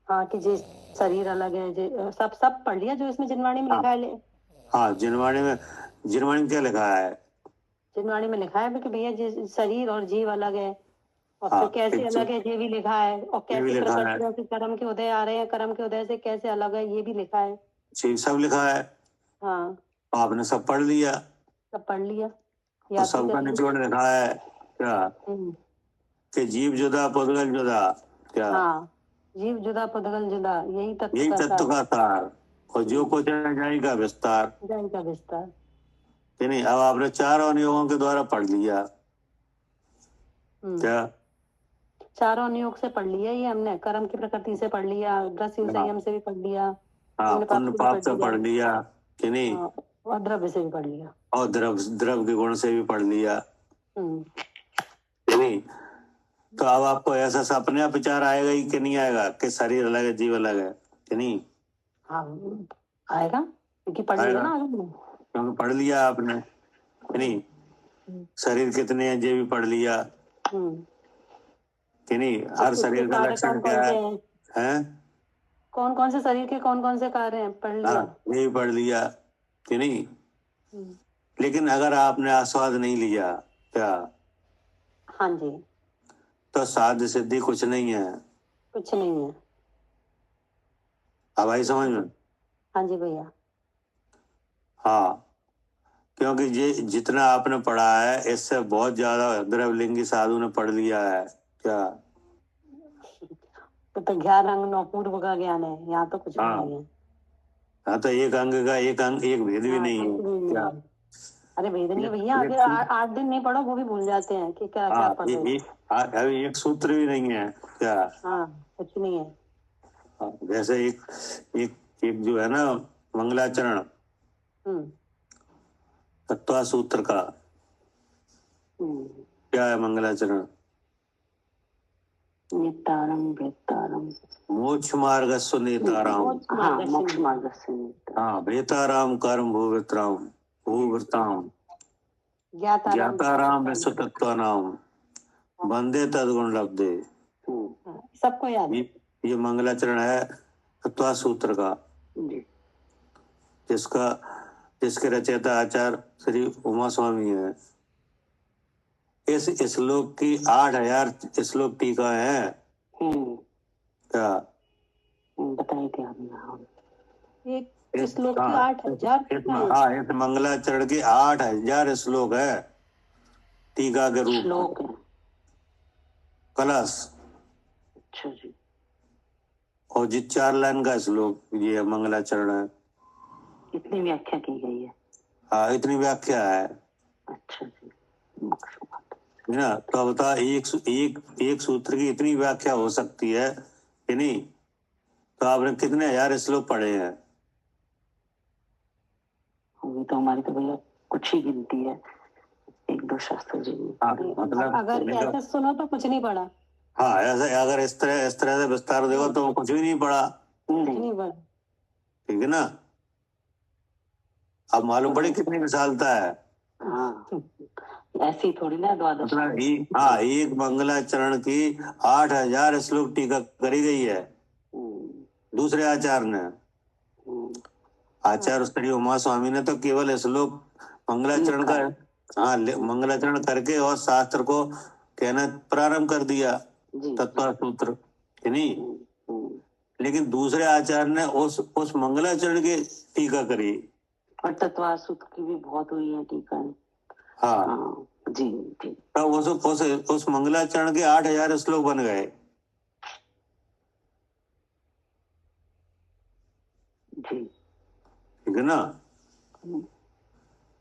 हाँ कि जे शरीर अलग है, सब सब पढ़ लिया जो इसमें जिनवाणी में हाँ। लिखा है। हाँ, जिनवाणी में क्या लिखा है? जिनवाणी में लिखा है कि भैया शरीर और जीव अलग है, और हाँ, फिर कैसे अलग है ये भी लिखा है, और ये भी कैसे लिखा है। प्रकृतियों से कर्म के उदय आ रहे हैं, कर्म के उदय से कैसे अलग है ये भी लिखा है। जी, सब लिखा है। हाँ, आपने सब पढ़ लिया, सब पढ़ लिया, तो याद भी सबका कर लिया। निचोड़ लिखा है क्या? कि जीव जुदा पुद्गल जुदा। क्या? हाँ, जीव जुदा पुद्गल जुदा, यही तत्व यही का तत्व का सार, और जो कुछ है जाएगा विस्तार। जान का विस्तार। कि नहीं? अब आपने 4 अनुयोगों के द्वारा पढ़ लिया। क्या? चारों नियोग से पढ़ लिया ये हमने, कर्म की प्रकृति से पढ़ लिया, ग्रसील संयम से भी पढ़ लिया, हाँ, पुण्य पाप से पढ़ लिया। कि नहीं? हाँ, और द्रव्य से भी पढ़ लिया, और द्रव्य के गुण से भी पढ़ लिया। कि नहीं? तो अब आपको ऐसा अपने आप विचार आएगा ही कि नहीं आएगा कि शरीर अलग है, जीव अलग है? कि नहीं? हाँ आएगा, क्योंकि पढ़ लिया ना आगे में। क्योंकि पढ़ लिया आपने। कि नहीं? शरीर कितने हैं ये भी पढ़ लिया। कि नहीं? हर शरीर का लक्षण क्या है? कौन कौन से शरीर के कौन कौन से कार्य हैं पढ़ लिया। ये भी पढ़ लिया। कि नहीं? लेकिन अगर आपने आस्वाद नहीं लिया क्या? हाँ जी, तो साध्य सिद्धि कुछ नहीं है। कुछ नहीं है। अब आई समझ में? हाँ जी भैया। हाँ, क्योंकि ये जितना आपने पढ़ा है इससे बहुत ज्यादा द्रवलिंगी साधु ने पढ़ लिया है। क्या? तो 11 अंग 9 पूर्व का ज्ञान है, यहाँ तो कुछ भी नहीं है। हाँ, तो एक अंग का एक भेद भी नहीं है। क्या? अरे भेद नहीं भैया, आगे 8 दिन नहीं पढ़ो वो भी भूल जाते हैं कि क्या क्या पढ़ रहे हैं। अभी एक सूत्र भी नहीं है। क्या? हाँ, कुछ नहीं है। जैसे एक जो है ना मंगलाचरण तत्वा सूत्र का, क्या है मंगलाचरण? नेतारम वेतारम मोक्ष मार्गस्व नेताराम। मोक्ष मार्गस्व नेतारम। हाँ, वेताराम कर्म भूवित्राम भूवृताम ज्ञाताराम विश्व तत्वानाम वंदे तद्गुण लब्धे। सबको याद है। ये मंगलाचरण है तत्वा सूत्र का, जिसके रचयिता आचार्य श्री उमा स्वामी है। इस श्लोक की 8000 श्लोक टीका है। क्या बताई थी आपने? एक श्लोक की 8000। हाँ, इस मंगलाचरण की 8000 श्लोक है टीका के रूप में। कलश। अच्छा जी। और जी 4 लाइन का श्लोक ये मंगलाचरण है। इतनी व्याख्या की गई है? हाँ, इतनी व्याख्या है। अच्छा जी, है ना? तो बता, एक सूत्र की इतनी व्याख्या हो सकती है कि नहीं? तो आपने कितने 1000 श्लोक पढ़े हैं? तो हमारी तो भैया कुछ ही गिनती है, 1-2 शास्त्र जी। मतलब अगर ऐसे सुनो तो कुछ नहीं पढ़ा। हाँ, ऐसा अगर इस तरह से विस्तार देखो तो कुछ भी नहीं पढ़ा। नहीं पढ़ा। ठीक है ना? अब मालूम पड़े कितनी विशालता है। हाँ, ऐसी थोड़ी ना द्वादश। हाँ, एक मंगलाचरण की 8000 श्लोक टीका करी गई है दूसरे आचार्य ने। आचार्य श्री उमा स्वामी ने तो केवल श्लोक मंगलाचरण का मंगलाचरण करके और शास्त्र को कहना प्रारंभ कर दिया, तत्व सूत्र। नहीं, लेकिन दूसरे आचार्य ने उस मंगलाचरण की टीका करी। और तत्व सूत्र की भी बहुत हुई है टीका। हाँ जी जी। तो उस मंगलाचरण के 8000 श्लोक बन गए। जी, ठीक है ना?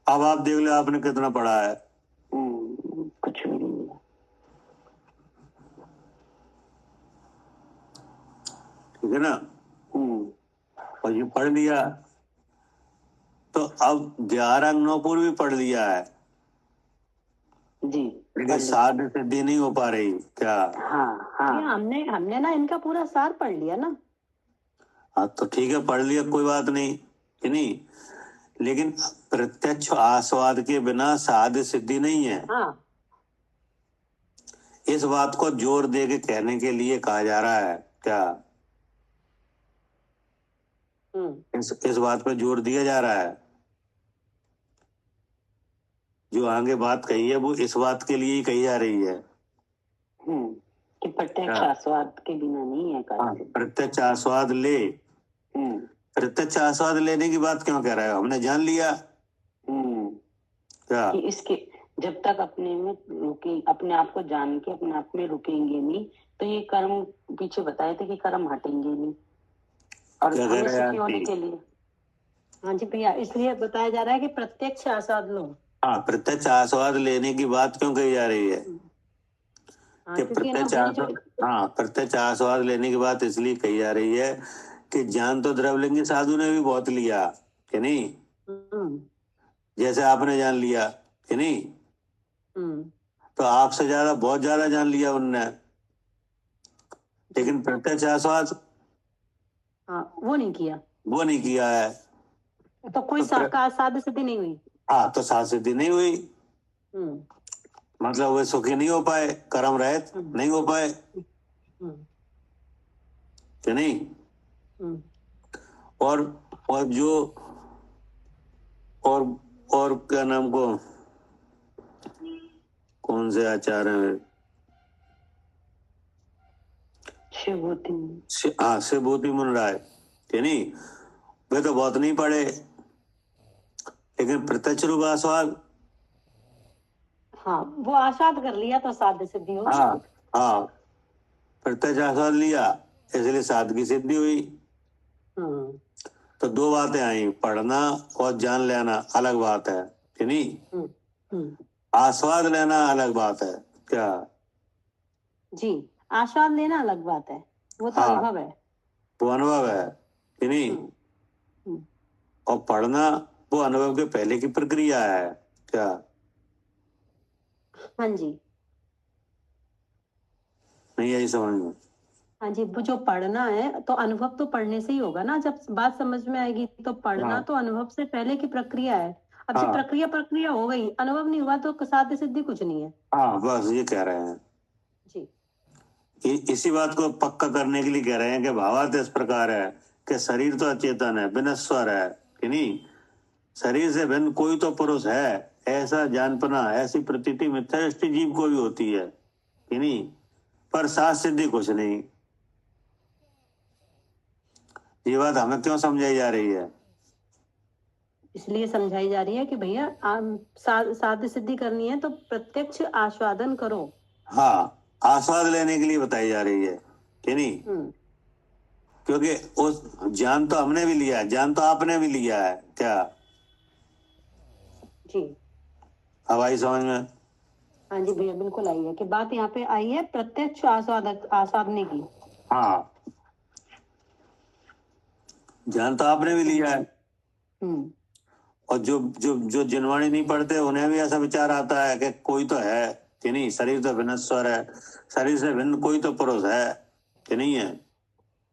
अब आप देख लो आपने कितना पढ़ा है। कुछ भी नहीं है। ठीक है ना? और ये पढ़ लिया तो अब 11 अंग 9 पूर्व भी पढ़ लिया है जी, लेकिन साध सिद्धि नहीं हो पा रही। क्या? हाँ, हमने ना इनका पूरा सार पढ़ लिया ना। हाँ, तो ठीक है, पढ़ लिया, कोई बात नहीं। कि नहीं? लेकिन प्रत्यक्ष आस्वाद के बिना साध्य सिद्धि नहीं है। हाँ। इस बात को जोर दे के कहने के लिए कहा जा रहा है क्या? इस बात पर जोर दिया जा रहा है। जो आगे बात कही है वो इस बात के लिए ही कही जा रही है कि प्रत्यक्ष आस्वाद के बिना नहीं है कार्य। प्रत्यक्ष आस्वाद ले। प्रत्यक्ष आस्वाद लेने की बात क्यों कह रहा है? हमने जान लिया क्या कि इसके जब तक अपने में रुके, अपने आप को जान के अपने आप में रुकेंगे नहीं, तो ये कर्म पीछे बताए थे कि कर्म हटेंगे नहीं और हमें सुखी होने के लिए। हाँ जी भैया, इसलिए बताया जा रहा है कि प्रत्यक्ष आस्वाद लो। हाँ, प्रत्यक्ष आस्वाद लेने की बात क्यों कही जा रही है? कि प्रत्यक्ष आस्वाद लेने की बात इसलिए कही जा रही है कि ज्ञान तो द्रवलिंगी साधु ने भी बहुत लिया कि नहीं, जैसे आपने जान लिया कि नहीं, तो आपसे ज्यादा बहुत ज्यादा जान लिया उनने, लेकिन प्रत्यक्ष आस्वाद वो नहीं किया है। तो कोई साध्य सिद्धि नहीं हुई। हाँ, तो साध्य सिद्धि नहीं हुई, मतलब वे सुखी नहीं हो पाए, कर्म रहित नहीं हो पाए कि नहीं। और जो और क्या नाम को, कौन से आचार्य हैं? शिवभूति मुन राय कि नहीं, वे तो बहुत नहीं पढ़े, लेकिन प्रत्यक्ष रूप आस्वाद, वो आस्वाद कर लिया तो साध्य सिद्धि हो। प्रत्यक्ष आस्वाद लिया इसलिए साध्य की सिद्धि हुई। तो दो बातें आई, पढ़ना और जान लेना अलग बात है कि नहीं, आस्वाद लेना अलग बात है क्या जी? आस्वाद लेना अलग बात है, वो तो अनुभव है, वो अनुभव है कि नहीं, और पढ़ना वो अनुभव के पहले की प्रक्रिया है क्या? हाँ जी, नहीं यही समझ में। हाँ जी, वो जो पढ़ना है तो अनुभव तो पढ़ने से ही होगा ना, जब बात समझ में आएगी। तो पढ़ना तो अनुभव से पहले की प्रक्रिया है। अब जब प्रक्रिया हो गई, अनुभव नहीं हुआ, तो साध्य सिद्धि कुछ नहीं है। बस ये कह रहे हैं जी, इसी बात को पक्का करने के लिए कह रहे हैं कि भावार्थ इस प्रकार है कि शरीर तो अचेतन है, विनश्वर है कि नहीं, शरीर से भिन्न कोई तो पुरुष है, ऐसा जानपना, ऐसी प्रतीति मिथ्यादृष्टि जीव को भी होती है कि नहीं, पर साध सिद्धि कुछ नहीं। ये बात हमें क्यों समझाई जा रही है? इसलिए समझाई जा रही है कि भैया साध्य सिद्धि करनी है तो प्रत्यक्ष आस्वादन करो। आस्वाद लेने के लिए बताई जा रही है कि नहीं, क्योंकि उस ज्ञान तो हमने भी लिया है, ज्ञान तो आपने भी लिया है क्या जी? अब आई समझ में? हाँ जी भैया, बिल्कुल आई है कि बात यहाँ पे आई है प्रत्यक्ष आस्वादने की। ज्ञान तो आपने भी लिया है, और जो जिनवाणी नहीं पढ़ते उन्हें भी ऐसा विचार आता है कि कोई तो है कि नहीं, शरीर तो विनश्वर है, शरीर से भिन्न कोई तो पुरुष है कि नहीं है।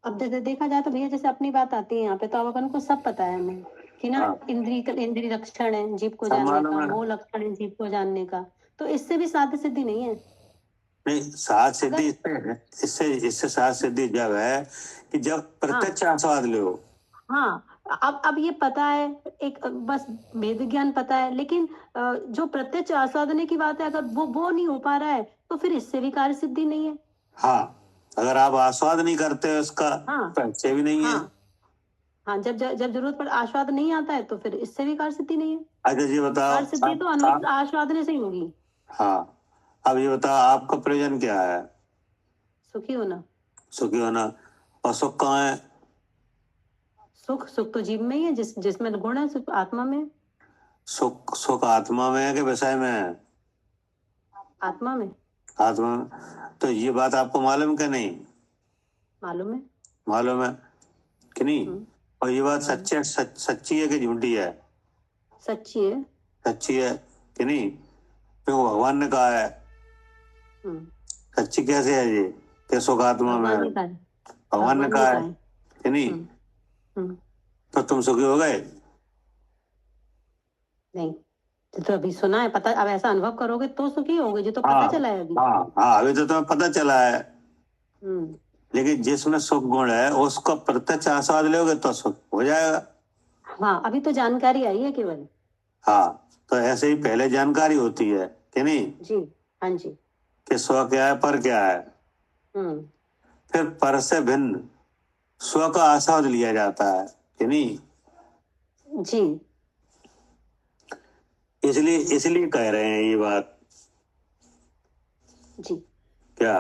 अब देखा जाए तो भैया जैसे अपनी बात आती है यहाँ पे, तो अब अपन को सब पता है हमें कि ना, इंद्रिय लक्षण है जीव को जानने का, मोह लक्षण है जीव को जानने का, तो इससे भी साध्य सिद्धि नहीं है। नहीं, साध सिद्धि इससे साध सिद्धि जब है कि जब प्रत्यक्ष आस्वाद लो। अब ये पता है, एक बस वेद ज्ञान पता है, लेकिन जो प्रत्यक्ष आस्वादने की बात है, अगर वो नहीं हो पा रहा है तो फिर इससे भी कार्य सिद्धि नहीं है। अगर आप आस्वाद नहीं करते उसका तो इससे भी नहीं है। जब जरूरत पर आस्वाद नहीं आता है तो फिर इससे भी कार्य सिद्धि नहीं है। अच्छा जी बताओ, कार्य सिद्धि तो अनुभव आस्वादने से ही होगी। अब ये बताओ, आपका प्रयोजन क्या है? सुखी होना। और सुख कहाँ है? सुख तो जीव में ही है, जिसमें गुण है, सुख आत्मा में। सुख आत्मा में है कि विषय में है? आत्मा में। तो ये बात आपको मालूम कि नहीं? मालूम है कि नहीं? और ये बात सच्ची है कि झूठी है? सच्ची है कि नहीं? क्योंकि भगवान ने कहा है। सच्ची कैसे है ये कि सुख आत्मा में है? भगवान ने कहा है कि नहीं? तो तुम सुखी हो गए? नहीं, तो अभी सुना है, पता, अब ऐसा अनुभव करोगे तो सुखी होगे, जो तो पता हाँ चला है अभी। हाँ, अभी तो तुम्हें पता चला है, हम्म। लेकिन जिसमें सुख गुण है उसको प्रत्यक्ष आस्वाद लोगे तो सुख हो जाएगा। हाँ, अभी तो जानकारी आई है केवल। हाँ, तो ऐसे ही पहले जानकारी होती है कि नहीं, जी। हाँ जी। कि स्व क्या है, पर क्या है, हम्म। फिर पर से भिन्न स्व का आस्वाद लिया जाता है कि नहीं। जी। इसलिए कह रहे हैं ये बात। जी। क्या?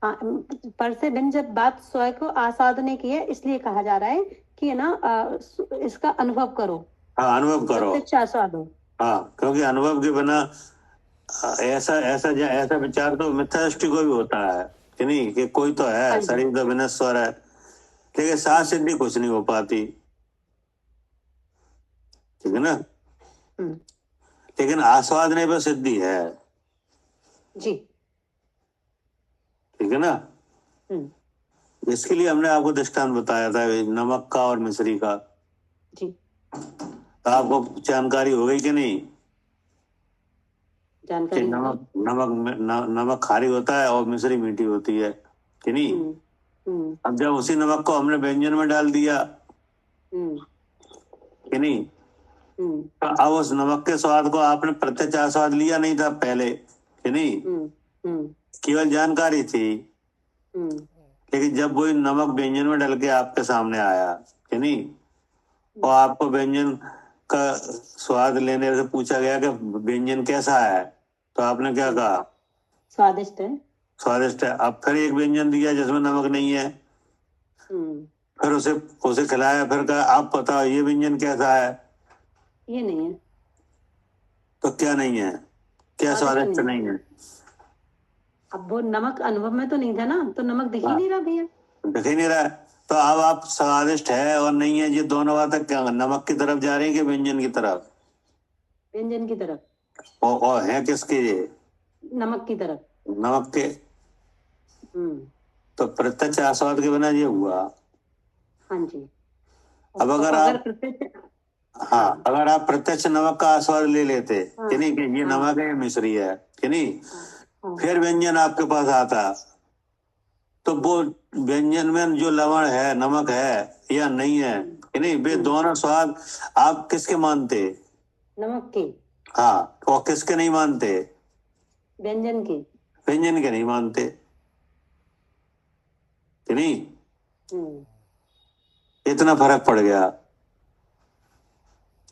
हाँ, पर से भिन्न जब बात स्वयं को आसादने की है, इसलिए कहा जा रहा है कि है ना, इसका अनुभव करो, हाँ, अनुभव करो। प्रत्यक्ष आस्वाद हो। हाँ, क्योंकि अनुभव के बिना ऐसा विचार तो मिथ्या दृष्टि को भी होता है कि नहीं, कि कोई तो है, हाँ जी। शरीर तो विनश्वर है, लेकिन सात सिद्धि कुछ नहीं हो पाती, ठीक है ना। हम्म। लेकिन आस्वादने पे सिद्धि है, जी। ठीक है ना। हम्म। इसके लिए हमने आपको दृष्टांत बताया था नमक का और मिश्री का। जी। तो आपको जानकारी हो गई कि नहीं, कि जानकारी हो गई। नमक खारी होता है और मिश्री मीठी होती है कि नहीं। अब जब उसी नमक को हमने व्यंजन में डाल दिया कि नहीं, तो अब उस नमक के स्वाद को आपने प्रत्यक्ष आस्वाद लिया नहीं था पहले कि नहीं, केवल जानकारी थी। लेकिन जब वही नमक व्यंजन में डल के आपके सामने आया कि नहीं, और आपको व्यंजन का स्वाद लेने से पूछा गया कि व्यंजन कैसा है, तो आपने क्या कहा? स्वादिष्ट है। स्वादिष्ट है। अब फिर एक व्यंजन दिया जिसमें नमक नहीं है, फिर उसे खिलाया, फिर कहा आप बताओ ये व्यंजन कैसा है। ये नहीं है। तो क्या नहीं है? क्या स्वादिष्ट नहीं है? अब वो नमक अनुभव में तो नहीं था ना, तो नमक दिख ही नहीं रहा भैया। दिख ही नहीं रहा है, तो अब आप स्वादिष्ट है और नहीं है, ये दोनों बातें क्या नमक की तरफ जा रही है कि व्यंजन की तरफ? व्यंजन की तरफ। और है किसके ये? नमक की तरफ। नमक के। तो प्रत्यक्ष आस्वाद के बिना ये हुआ। हाँ जी। अब अगर आप प्रत्यक्ष, हाँ, अगर आप प्रत्यक्ष नमक का आस्वाद ले लेते कि नहीं, कि ये नमक है, ये मिश्री है कि नहीं, फिर व्यंजन आपके पास आता, तो वो व्यंजन में जो लवण है, नमक है या नहीं है कि नहीं, वे दोनों स्वाद आप किसके मानते? नमक के। हाँ, और किसके नहीं मानते? व्यंजन के। व्यंजन के नहीं मानते कि नहीं। इतना फर्क पड़ गया।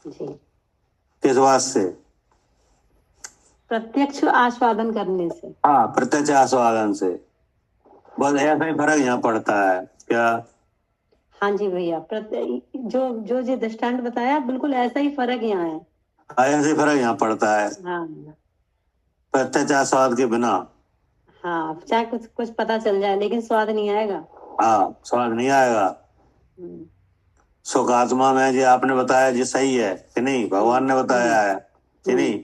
जी। किस बात से? प्रत्यक्ष आस्वादन करने से। हाँ, प्रत्यक्ष आस्वादन से। बस ऐसा ही फर्क यहाँ पड़ता है क्या? हाँ जी भैया, जो जो जी दृष्टांत बताया, बिल्कुल ऐसा ही फर्क यहाँ है। ऐसे फर्क यहाँ पड़ता है। हाँ। प्रत्यक्ष आस्वाद के बिना। हाँ, चाहे कुछ कुछ पता चल जाए, लेकिन स्वाद नहीं आएगा। हाँ, स्वाद नहीं आएगा। सुख आत्मा में जो आपने बताया जी सही है कि नहीं, भगवान ने बताया है कि नहीं,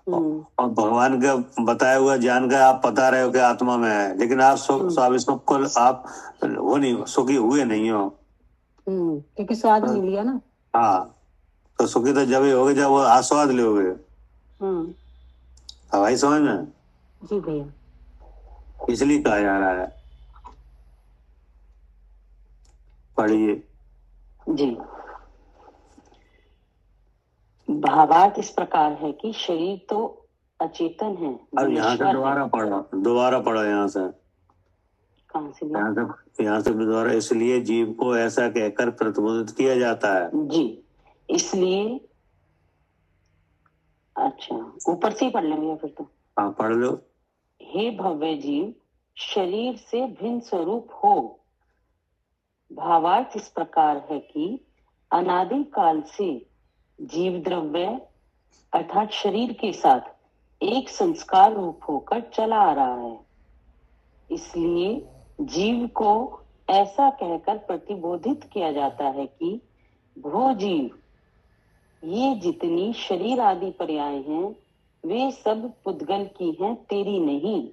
और भगवान का बताया हुआ जान कर आप बता रहे हो कि आत्मा में है, लेकिन आप सुख को आप वो नहीं, सुखी हुए नहीं हो, क्योंकि स्वाद नहीं लिया ना। हाँ, तो सुखी तो जब ही होगे जब वो आस्वाद लोगे। भाई समझ में? जी भैया। इसलिए कहा जा रहा है। पढ़िए जी। भावार्थ इस प्रकार है कि शरीर तो अचेतन है। अब यहाँ से दोबारा पढ़ो यहाँ से। कहाँ से? यहाँ से दोबारा। इसलिए जीव को ऐसा कहकर प्रतिबोधित किया जाता है। जी, इसलिए। अच्छा, ऊपर से ही पढ़ लेंगे फिर तो। हाँ, पढ़ लो। हे भव्य जीव, शरीर से भिन्न स्वरूप हो। भावार्थ इस प्रकार है कि अनादि काल से जीव द्रव्य अर्थात शरीर के साथ एक संस्कार रूप होकर चला आ रहा है। इसलिए जीव को ऐसा कहकर प्रतिबोधित किया जाता है कि भो जीव, ये जितनी शरीर आदि पर्याय हैं वे सब पुद्गल की हैं, तेरी नहीं।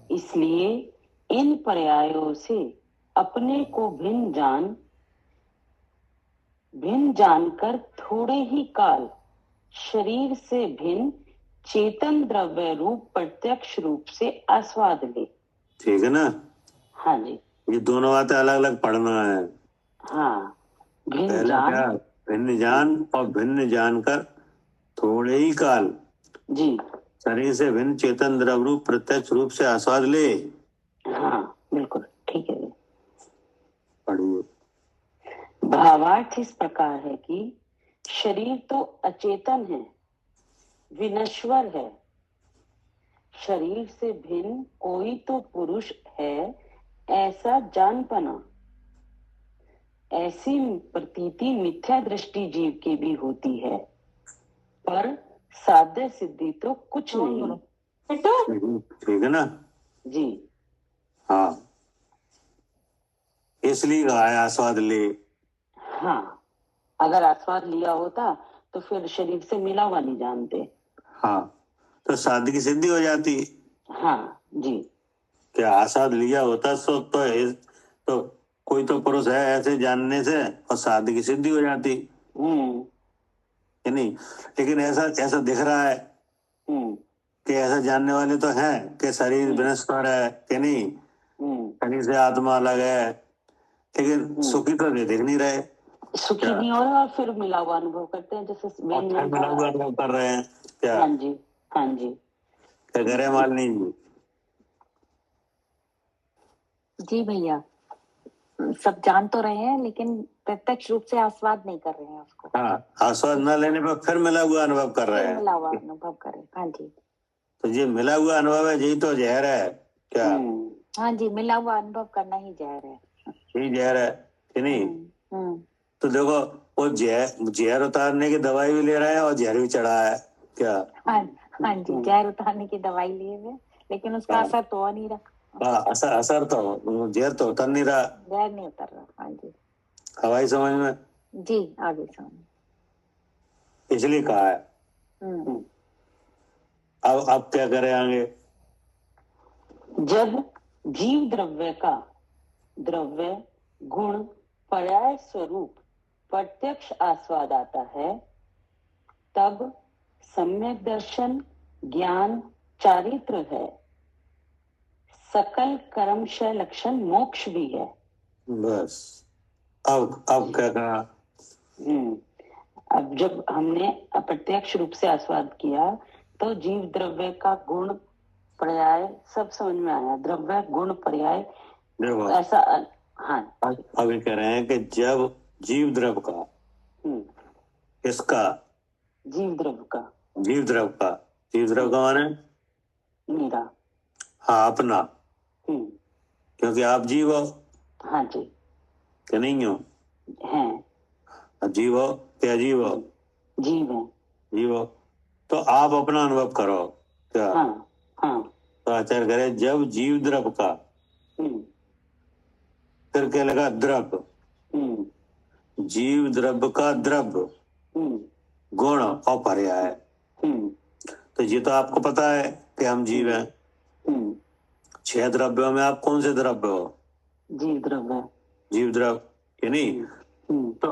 इसलिए इन पर्यायों से अपने को भिन्न जान, भिन्न जानकर थोड़े ही काल शरीर से भिन्न चेतन द्रव्य रूप प्रत्यक्ष रूप से आस्वाद ले। ठीक है ना? हाँ जी। ये दोनों बातें अलग अलग पढ़ना है। हाँ, भिन्न पहले जान, क्या? भिन्न जान और भिन्न जानकर थोड़े ही काल जी, शरीर से भिन्न चेतन द्रव्य रूप प्रत्यक्ष रूप से आस्वाद ले। हाँ बिल्कुल ठीक है। पढ़िए। भावार्थ इस प्रकार है कि शरीर तो अचेतन है, विनश्वर है। शरीर से भिन्न कोई तो पुरुष है, ऐसा जान पना। ऐसी प्रतीति मिथ्या दृष्टि जीव की भी होती है, पर साध्य सिद्धि तो कुछ नहीं। ठीक है ना? जी हाँ, इसलिए कहा है आस्वाद ले। हाँ, अगर आस्वाद लिया होता तो फिर शरीर से मिला हुआ नहीं जानते। हाँ, तो साध्य की सिद्धि हो जाती। हाँ जी। क्या आस्वाद लिया होता तो कोई तो पुरुष है ऐसे जानने से और साध्य की सिद्धि हो जाती है नहीं? लेकिन ऐसा दिख रहा है कि ऐसा जानने वाले तो हैं कि शरीर विनश्वर है कि नहीं, शरीर से आत्मा अलग है, लेकिन सुखी तो दिख नहीं रहे। सुखी नहीं हो रहा और फिर मिला हुआ अनुभव करते हैं, जैसे मिला हुआ अनुभव कर रहे हैं क्या? हाँ जी, हाँ जी। क्या करे मालिनी जी? जी भैया, सब जान तो रहे हैं लेकिन प्रत्यक्ष रूप से आस्वाद नहीं कर रहे हैं उसको। हाँ, आस्वाद न लेने पर फिर मिला हुआ अनुभव कर रहे हैं। मिला हुआ अनुभव कर रहे हैं। हाँ जी। तो ये मिला हुआ अनुभव है, यही तो जहर है क्या? हाँ जी, मिला हुआ अनुभव करना ही जहर है। यही जहर है कि नहीं? तो देखो, वो जहर उतारने की दवाई भी ले रहे हैं और जहर भी चढ़ा है क्या? हाँ जी, जहर उतारने की दवाई लिए हुए, लेकिन उसका असर तो हो नहीं रहा। हाँ, असर तो जहर तो उतर नहीं रहा। जहर नहीं उतर रहा। हाँ जी। हवाई समझ में? जी, आगे समझ। इसलिए कहा है। अब क्या करें आगे? जब जीव द्रव्य का द्रव्य गुण पर्याय स्वरूप प्रत्यक्ष आस्वाद आता है, तब सम्यक दर्शन ज्ञान चारित्र है, सकल कर्मशय लक्षण मोक्ष भी है। बस अब क्या कहा? अब जब हमने अप्रत्यक्ष रूप से आस्वाद किया तो जीव द्रव्य का गुण पर्याय सब समझ में आया। द्रव्य गुण पर्याय ऐसा। हाँ, अभी कह रहे हैं कि जब जीव द्रव्य का इसका जीव द्रव्य का माने मेरा, हाँ अपना, क्योंकि आप जीव हो। हाँ जी। कि नहीं हो? हैं। जीव हो कि अजीव हो? जीव है। जीव हो तो आप अपना अनुभव करो क्या? हाँ, हाँ। तो आचार्य करे जब जीव द्रव्य का, फिर क्या लगा? द्रव्य, जीव द्रव्य का द्रव्य गुण और पर्याय। तो ये तो आपको पता है कि हम जीव हैं। 6 द्रव्यों में आप कौन से द्रव्य हो? जीव द्रव्य। जीव द्रव्य कि नहीं? तो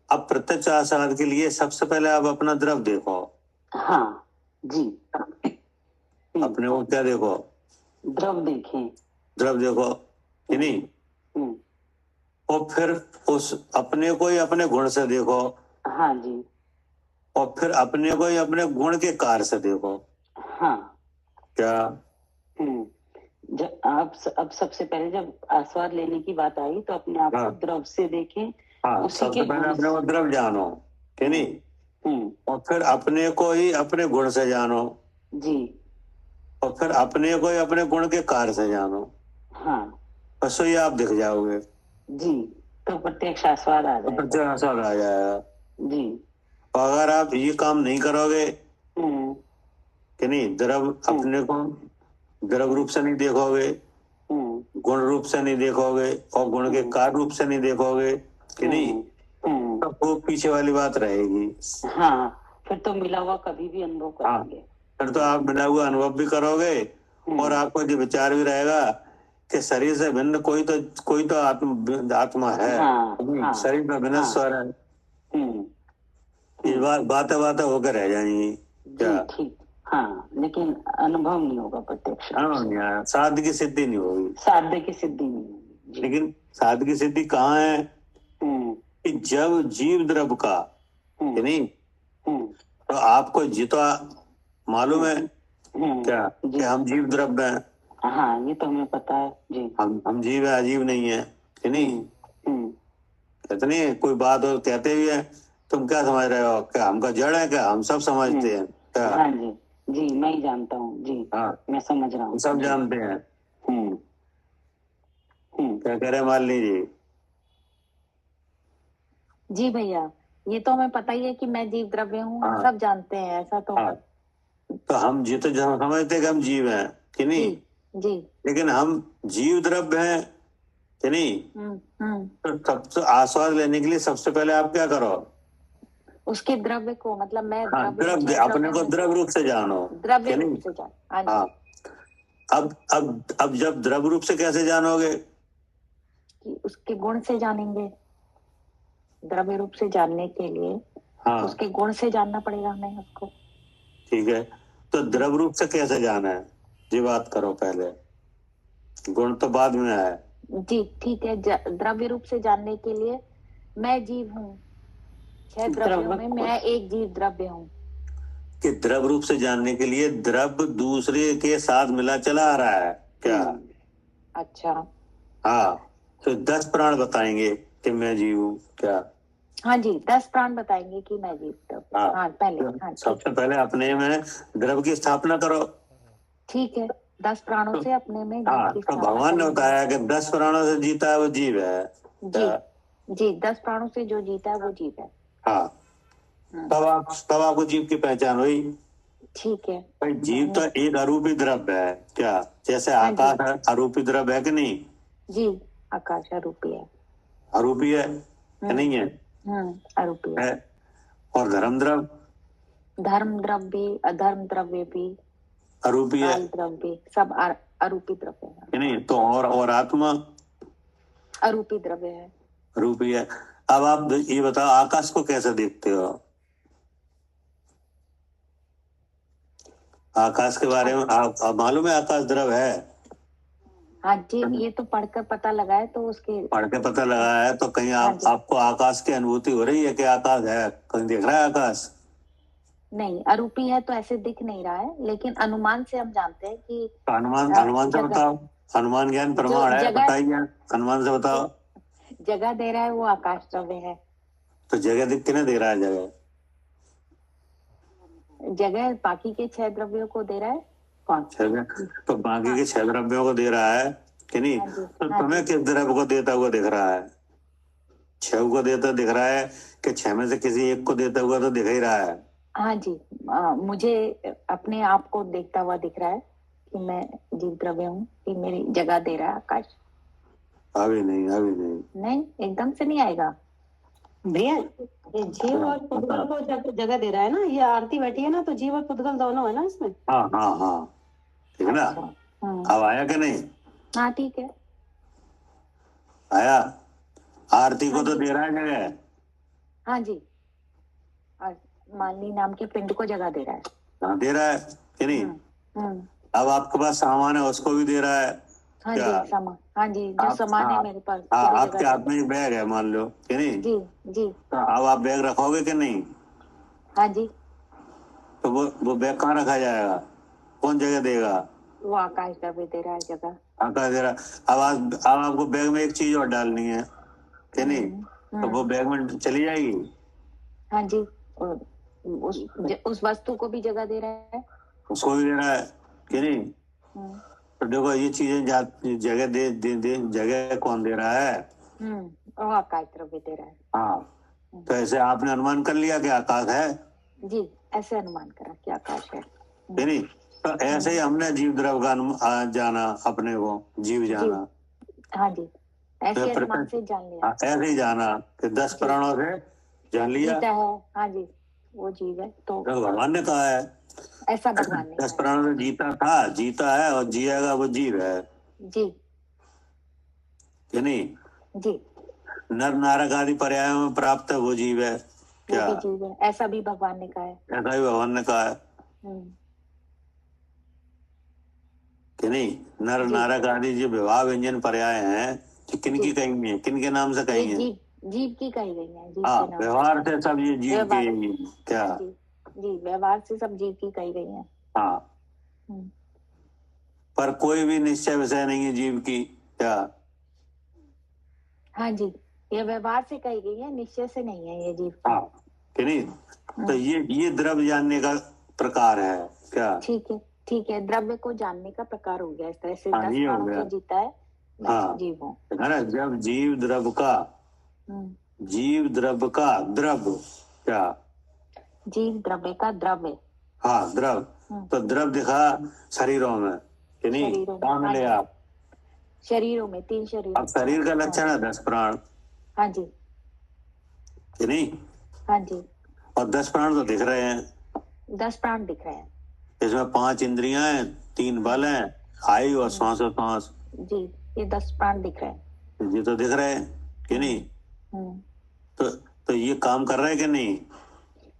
अब प्रत्यक्ष आस्वाद के लिए सबसे पहले आप अपना द्रव्य देखो। हाँ जी। अपने को क्या देखो? द्रव्य देखें। द्रव्य देखो कि नहीं? और फिर उस अपने को ही अपने गुण से देखो। हाँ जी। और फिर अपने को ही अपने गुण के कार्य से देखो। हाँ। क्या? जब आप अब सबसे पहले जब आस्वाद लेने की बात आई तो अपने आप को द्रव्य से देखें। हाँ, सबसे पहले अपने को द्रव्य जानो कि नहीं? और फिर अपने को ही अपने गुण से जानो जी। और फिर अपने को ही अपने गुण के कार्य से जानो। हाँ, बस ही आप दिख जाओगे जी। तो प्रत्यक्ष आस्वाद आ जाएगा। प्रत्यक्ष आस्वाद आ जाएगा जी। और अगर आप ये काम नहीं करोगे कि नहीं, द्रव्य अपने को द्रव्य रूप से नहीं देखोगे, गुण रूप से नहीं देखोगे और गुण के कार्य रूप से नहीं देखोगे कि नहीं, तो वो पीछे वाली बात रहेगी। हाँ, फिर तो मिला हुआ कभी भी अनुभव करेंगे। फिर तो आप मिला हुआ अनुभव भी करोगे और आपको जो विचार भी रहेगा कि शरीर से भिन्न कोई तो आत्मा है। हाँ, शरीर में विनश्वर है इस बार बातें बातें होकर रह जाएंगी क्या? जी ठीक, हाँ, लेकिन अनुभव नहीं होगा प्रत्यक्ष रूप हाँ, से। नहीं आया, साध की सिद्धि नहीं होगी। साध्य की सिद्धि नहीं होगी। जी। लेकिन साध की सिद्धि कहाँ है हम्म, कि जब जीव द्रव्य का, हम्म, कि नहीं, हम्म, तो आपको जितना मालूम है क्या जी। कि हम जीव द्रव्य हैं, हाँ, ये तो हमें पता है जी। हम जीव है, अजीब नहीं है, कि नहीं? हम्म, कहते नहीं, कोई बात और कहते भी है, तुम क्या समझ रहे हो, क्या हमका जड़ है, क्या हम सब समझते हैं क्या? हाँ जी, जी मैं ही जानता हूँ जी। हाँ, मैं समझ रहा हम हूँ सब जी। जानते हैं। हम्म, क्या कह रहे हैं मालिनी जी? जी भैया, ये तो हमें पता ही है कि मैं जीव द्रव्य हूँ, हाँ। सब जानते हैं ऐसा तो। हाँ, तो हम जी तो समझते हैं कि हम जीव हैं, कि नहीं? जी जी। लेकिन हम जीव द्रव्य हैं, कि नहीं? तो सबसे आस्वाद लेने के लिए सबसे पहले आप क्या करो? उसके द्रव्य को, मतलब मैं हाँ, द्रव्य द्रव्य, अपने को द्रव्य रूप से जानो, द्रव्य कि रूप नहीं? से जान। हाँ जी। हाँ, अब जब द्रव्य रूप से कैसे जानोगे? कि उसके गुण से जानेंगे। द्रव्य रूप से जानने के लिए हाँ, उसके गुण से जानना पड़ेगा हमें उसको। ठीक है, तो द्रव्य रूप से कैसे जाना है, ये बात करो पहले, गुण तो बाद में आए। जी ठीक है। द्रव्य रूप से जानने के लिए मैं जीव हूँ, 6 द्रव्यों में मैं एक जीव द्रव्य हूँ। कि द्रव्य रूप से जानने के लिए द्रव्य दूसरे के साथ मिला चला आ रहा है क्या? अच्छा। हाँ, तो 10 प्राण बताएंगे कि मैं जीव हूँ क्या? हाँ जी, 10 प्राण बताएंगे कि मैं जीव द्रव्य। हाँ, हाँ पहले। तो हाँ सबसे पहले अपने में द्रव्य की स्थापना करो। ठीक है, 10 प्राणों से अपने में जीव हाँ, की तो स्थापना भगवान ने करेंगे। बताया कि 10 प्राणों से जीता है वो जीव है जी क्या? जी, 10 प्राणों से जो जीता है वो जीव है। हाँ, तब आपको जीव की पहचान हुई। ठीक है। भाई जीव तो एक अरूपी द्रव्य है क्या? जैसे हाँ जी। आकाश अरूपी द्रव्य है कि नहीं? जी, आकाश अरूपी है। अरूपी है कि नहीं है? अरूपी है। और धर्म द्रव्य, धर्म द्रव्य भी, अधर्म द्रव्य भी, अरूपी है काल द्रव्य भी, सब अरूपी द्रव्य है। कि नहीं? तो और आत्मा अरूपी द्रव्य है। रूपी है। अब आप ये बताओ, आकाश को कैसे देखते हो? आकाश के बारे में आप मालूम है आकाश द्रव्य है? हाँ जी, ये तो पढ़कर पता लगा है, तो उसके पढ़ के पता लगा है, तो कहीं हाँ जी। आपको आकाश की अनुभूति हो रही है कि आकाश है? कहीं दिख रहा है आकाश? नहीं, अरूपी है तो ऐसे दिख नहीं रहा है, लेकिन अनुमान से हम जानते हैं कि तो अनुमान से बताओ, अनुमान ज्ञान प्रमाण है, बताइए, अनुमान से बताओ। जगह दे रहा है वो आकाश द्रव्य है। तो जगह किन्हें दे रहा है? जगह बाकी के 6 द्रव्यों को दे रहा है। कौन? तो बाकी के 6 द्रव्यों को दे रहा है कि नहीं? हाँ जी, तो हाँ तुम्हें किस द्रव्य को देता हुआ दिख रहा है? 6 को देता दिख रहा है कि 6 में से किसी एक को देता हुआ तो दिख ही रहा है? हाँ जी। मुझे अपने आप को देखता हुआ दिख रहा है कि मैं जीव द्रव्य हूँ, कि मेरी जगह दे रहा है आकाश। अभी नहीं एकदम से नहीं आएगा भैया। ये जीव और पुद्गल को जगह दे रहा है ना, ये आरती बैठी है ना, तो जीव और पुद्गल दोनों है ना इसमें। हाँ, ठीक है ना? अब आया कि नहीं? हाँ ठीक है, आया। आरती को तो दे रहा है जगह। हाँ जी। और माननी नाम के पिंड को जगह दे रहा है। हाँ, दे रहा है कि नहीं? अब आपके पास सामान है, उसको भी दे रहा है। हाँ क्या? जी, सामान। हाँ जी, जो सामान है मेरे पास। आपके हाथ में एक बैग है मान लो, कि नहीं? जी जी। तो अब आप बैग रखोगे कि नहीं? हाँ जी। तो वो बैग कहाँ रखा जाएगा? कौन जगह देगा? वो आकाश द्रव्य दे रहा है जगह। आकाश दे रहा। अब आपको बैग में एक चीज और डालनी है कि नहीं? तो वो बैग में चली जाएगी। हाँ जी, उस वस्तु को भी जगह दे रहा है, उसको भी दे रहा है कि नहीं? तो देखो, ये चीजें जगह जगह कौन दे रहा है? वो आकाश द्रव्य दे रहा है। हाँ, तो ऐसे आपने अनुमान कर लिया कि आकाश है। जी, ऐसे अनुमान करा कि आकाश है, कि नहीं? तो ऐसे ही हमने जीव द्रव्य का जाना, अपने को जीव जाना। हाँ जी, ऐसे अनुमान से जान लिया। ऐसे ही जाना कि 10 प्राणों से जान लिया जीता है। हाँ जी, वो जीव है। तो भगवान ने कहा है, ऐसा भगवान ने 10 प्राणों से जीता है और जिएगा वो जीव है। जी, कि नहीं? जी। नर नारक आदि पर्यायों में प्राप्त है वो जीव है। क्या? वो भी जीव है, ऐसा भी भगवान ने कहा है। ऐसा ही भगवान ने कहा है कि नहीं? नर जी। नारक आदि जो विवाह व्यंजन पर्याय हैं, तो किनकी जी। कहेंगे हैं? किनके नाम से ये कहेंगे? जीव की कही गई है, जीव हाँ, के नाम। व्यवहार से सब ये जीव के व्यवहार। क्या? जी जी, व्यवहार से सब जीव की कही गई है। हाँ, हम्म, पर कोई भी निश्चय विषय नहीं है जीव की, क्या? हाँ जी, ये व्यवहार से कही गई है, निश्चय से नहीं है ये जीव की। हाँ, कि नहीं? तो ये द्रव्य जानने का प्रकार है, क्या? ठीक है, द्रव्य को जानने का प्रकार हो गया। इस तरह से हाँ, 10 ये हो प्राणों गया। से जीता है, मैं हाँ, जीव हूँ। है ना? जब जीव द्रव्य का, जीव द्रव्य का द्रव्य, क्या? जीव द्रव्य का द्रव्य। हाँ, द्रव्य। तो द्रव्य दिखा शरीरों में, कि नहीं? शरीरों में, क्या मिले हाँ जी। आप? शरीरों में 3 शरीर। अब शरीर का लक्षण है 10 प्राण, हाँ जी, कि नहीं? हाँ जी, और 10 प्राण तो दिख रहे हैं। 10 प्राण दिख रहे हैं। इसमें 5 इंद्रियां हैं, 3 बल हैं, आयु और श्वास। जी, ये 10 प्राण दिख रहे हैं। ये तो दिख रहे हैं, कि नहीं? तो ये काम कर रहे हैं कि नहीं?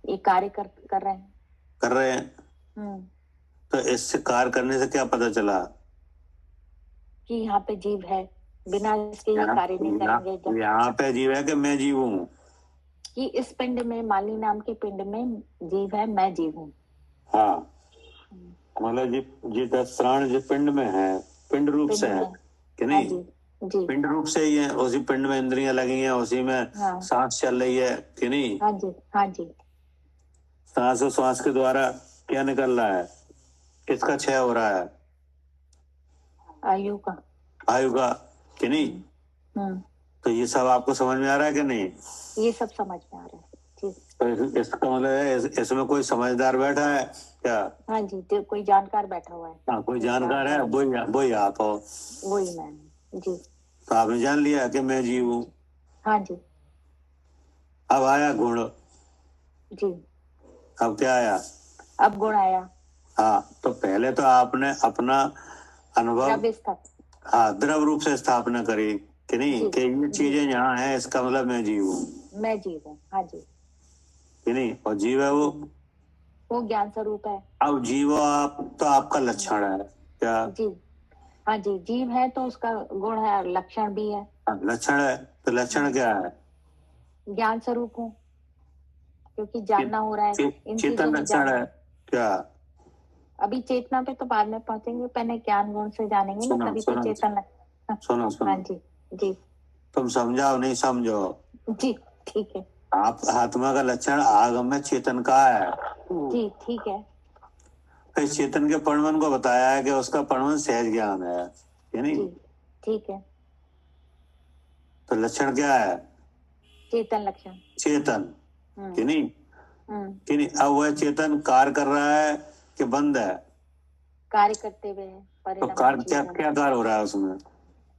ये कार्य कर रहे हैं। कर रहे हैं। तो इससे कार्य करने से क्या पता चला? कि यहाँ पे जीव है, बिना इसके ये कार्य नहीं करेंगे। जब यहाँ पे जीव है कि मैं जीव हूँ? कि इस पिंड में, माली नाम के पिंड में जीव है, मैं जीव हूँ। हाँ, मतलब ये 10 प्राण जो पिंड में है, पिंड रूप से है, कि नहीं? जी, पिंड रूप से ही है, उसी पिंड में इंद्रियां लगी हैं, उसी में सांस चल रही है, कि नहीं? हाँ जी, हाँ जी। सांस और श्वास के द्वारा क्या निकल रहा है? किसका क्षय हो रहा है? आयु का, कि नहीं? तो ये सब आपको समझ में आ रहा है कि नहीं? ये सब समझ में आ रहा है जी। तो इसका मतलब है इसमें कोई समझदार बैठा है, क्या? हाँ जी, जो कोई जानकार बैठा हुआ है। हाँ, कोई जानकार है, वही आप हो। वही मैं जी। तो आपने जान लिया कि मैं जीव हूँ। हाँ जी। अब आया गुण। जी, अब क्या आया? अब गुण आया। हाँ, तो पहले तो आपने अपना अनुभव द्रव रूप से स्थापना करी, कि नहीं? कि ये चीजें यहाँ हैं, इसका मतलब मैं जीव हूँ। मैं जीव हूँ, हाँ जी, कि नहीं? और जीव है वो ज्ञान स्वरूप है। अब जीव आप तो आपका लक्षण है, क्या? जी, हाँ जी, जीव है तो उसका गुण है, लक्षण भी है। लक्षण है, तो लक्षण क्या है? ज्ञान स्वरूप हूँ, क्योंकि जानना हो रहा है। चेतन लक्षण है, क्या? अभी चेतना पे तो बाद में पहुंचेंगे, पहले ज्ञान गुण से जानेंगे ना, तभी तो चेतन। सुनो हाँ जी, जी। तुम समझाओ नहीं समझो जी, ठीक है। आप आत्मा का लक्षण आगम में चेतन का है। जी, ठीक है। फिर चेतन के परमन को बताया है कि उसका परमन सहज ज्ञान है, नहीं? ठीक है। तो लक्षण क्या है? चेतन लक्षण, चेतन, कि नहीं? कि नहीं? अब वह चेतन कार्य कर रहा है कि बंद है? कार्य करते हुए है। तो कार्य क्या कार्य हो रहा है उसमें?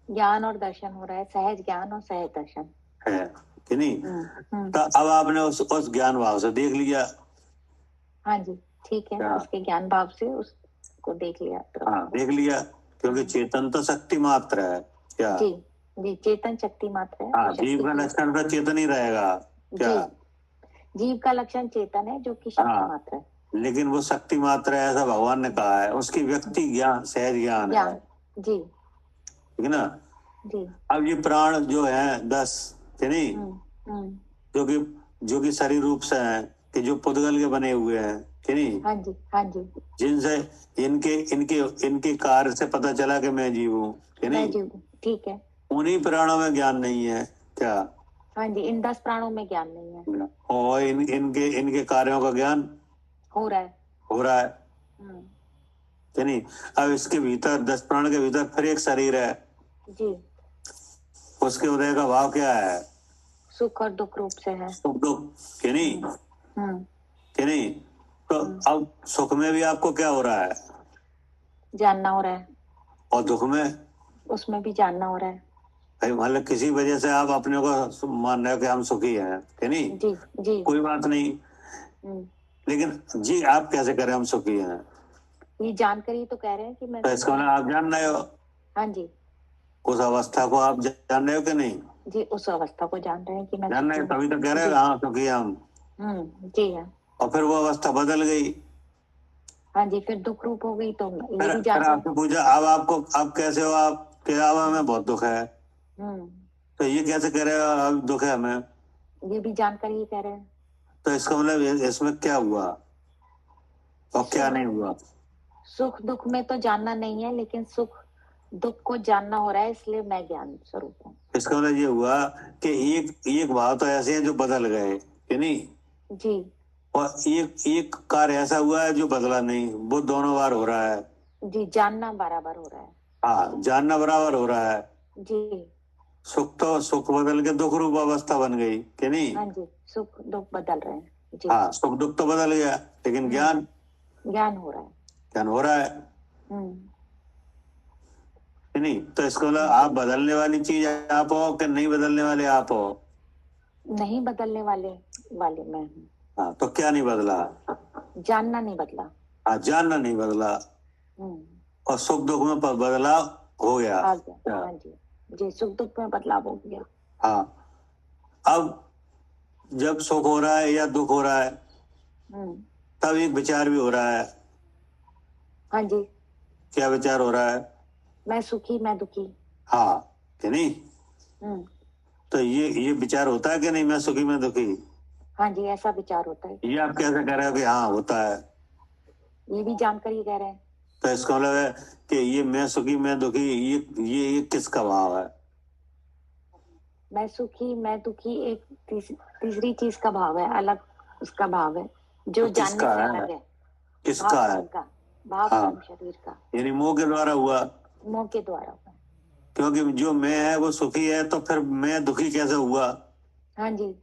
ज्ञान और दर्शन हो रहा है, सहज ज्ञान और सहज दर्शन है, कि नहीं? तो अब आपने उस ज्ञान भाव से देख लिया। हाँ जी, ठीक है। उसके ज्ञान भाव से उसको देख लिया। हाँ, देख लिया, क्योंकि चेतन तो शक्ति मात्र है, क्या? जी, जी, चेतन शक्ति मात्र है। हाँ, जीव का लक्षण तो चेतन ही रहेगा, क्या? जीव का लक्षण चेतन है, जो कि शक्ति मात्र है। लेकिन वो शक्ति मात्र है, ऐसा भगवान ने कहा है। उसकी व्यक्ति ज्ञान, सहज ज्ञान है, जी, ठीक है ना? जी। अब ये प्राण जो है 10, कि नहीं? जो कि शरीर रूप से हैं, कि जो पुद्गल के बने हुए हैं, कि नहीं? हाँ जी, हाँ जी। जिनसे इनके कार्य से पता चला कि मैं जीव हूँ, कि नहीं? ठीक है। उन्हीं प्राणों में ज्ञान नहीं है, क्या? हाँ जी, इन 10 प्राणों में ज्ञान नहीं है, और इनके कार्यों का ज्ञान हो रहा है, कि नहीं? अब इसके भीतर 10 प्राण के भीतर फिर एक शरीर है जी। उसके उदय का भाव क्या है? सुख और दुख रूप से है। सुख दुख, कि नहीं? कि नहीं? तो अब सुख में भी आपको क्या हो रहा है? जानना हो रहा है। और दुख में? उसमें भी जानना हो रहा है। भाई मतलब किसी वजह से आप अपने को मान रहे हो कि हम सुखी हैं, कि नहीं? जी, जी। कोई बात नहीं, लेकिन जी आप कैसे करें हम सुखी हैं? ये जानकर ही तो कह रहे हैं कि मैं। तो इसका मतलब आप जान रहे हो? हाँ जी। उस अवस्था को आप जान रहे हो कि नहीं? जी, उस अवस्था को जान रहे हैं कि मैं जान रहे, तभी तो कह रहे हैं हाँ सुखी हम। जी हाँ। और फिर वो अवस्था बदल गई, हाँ जी, फिर दुख रूप हो गई तो ये भी फिर जान आपसे पूछा अब आपको, अब कैसे हो आप, कि अब हमें बहुत दुख है। तो ये कैसे कह रहे हो अब दुख है हमें, ये भी जानकर ही कह रहे हैं। तो इसका मतलब इसमें क्या हुआ और क्या नहीं हुआ? सुख दुख में तो जानना नहीं है, लेकिन सुख दुख को जानना हो रहा है, इसलिए मैं ज्ञान स्वरूप हूँ। इसका मतलब ये हुआ कि एक एक भाव तो ऐसे हैं जो बदल गए कि नहीं, जी और एक कार्य ऐसा हुआ है जो बदला नहीं, वो दोनों बार हो रहा है। जी, जानना बराबर हो रहा है। हाँ, जानना बराबर हो रहा है। जी सुख बदल के दुख रूप अवस्था बन गई कि नहीं? हाँ जी, सुख दुख बदल रहे हैं। जी हाँ, सुख दुख तो बदल गया, लेकिन ज्ञान ज्ञान हो रहा है। ज्ञान हो रहा है हम्म कि नहीं? तो इसको मतलब आप बदलने वाली चीज आप हो कि नहीं बदलने वाले आप हो? नहीं बदलने वाले वाले मैं हूँ। हाँ, तो क्या नहीं बदला? जानना नहीं बदला। हाँ, जानना नहीं बदला, और सुख दुख में बदलाव हो गया। आ गया। हाँ जी जी, सुख दुख में बदलाव हो गया। हाँ, अब जब सुख हो रहा है या दुख हो रहा है, तब एक विचार भी हो रहा है। हाँ जी, क्या विचार हो रहा है? मैं सुखी मैं दुखी। हाँ कि नहीं? तो ये विचार होता है कि नहीं, मैं सुखी मैं दुखी? हाँ जी, ऐसा विचार होता है। ये आप कैसे कह रहे हो कि हाँ होता है? ये भी जानकर ही कह रहे हैं। तो इसका मतलब है कि ये मैं सुखी मैं दुखी, ये किसका भाव है? मैं सुखी मैं दुखी एक तीसरी चीज का भाव है, अलग उसका भाव है, जो तो जानने से अलग है। किसका भाव है? स्वयं का, भाव हाँ। स्वयं शरीर का, यानी मोह के द्वारा हुआ, मोह के द्वारा हुआ। क्योंकि जो मैं है वो सुखी है, तो फिर मैं दुखी कैसे हुआ? हाँ जी,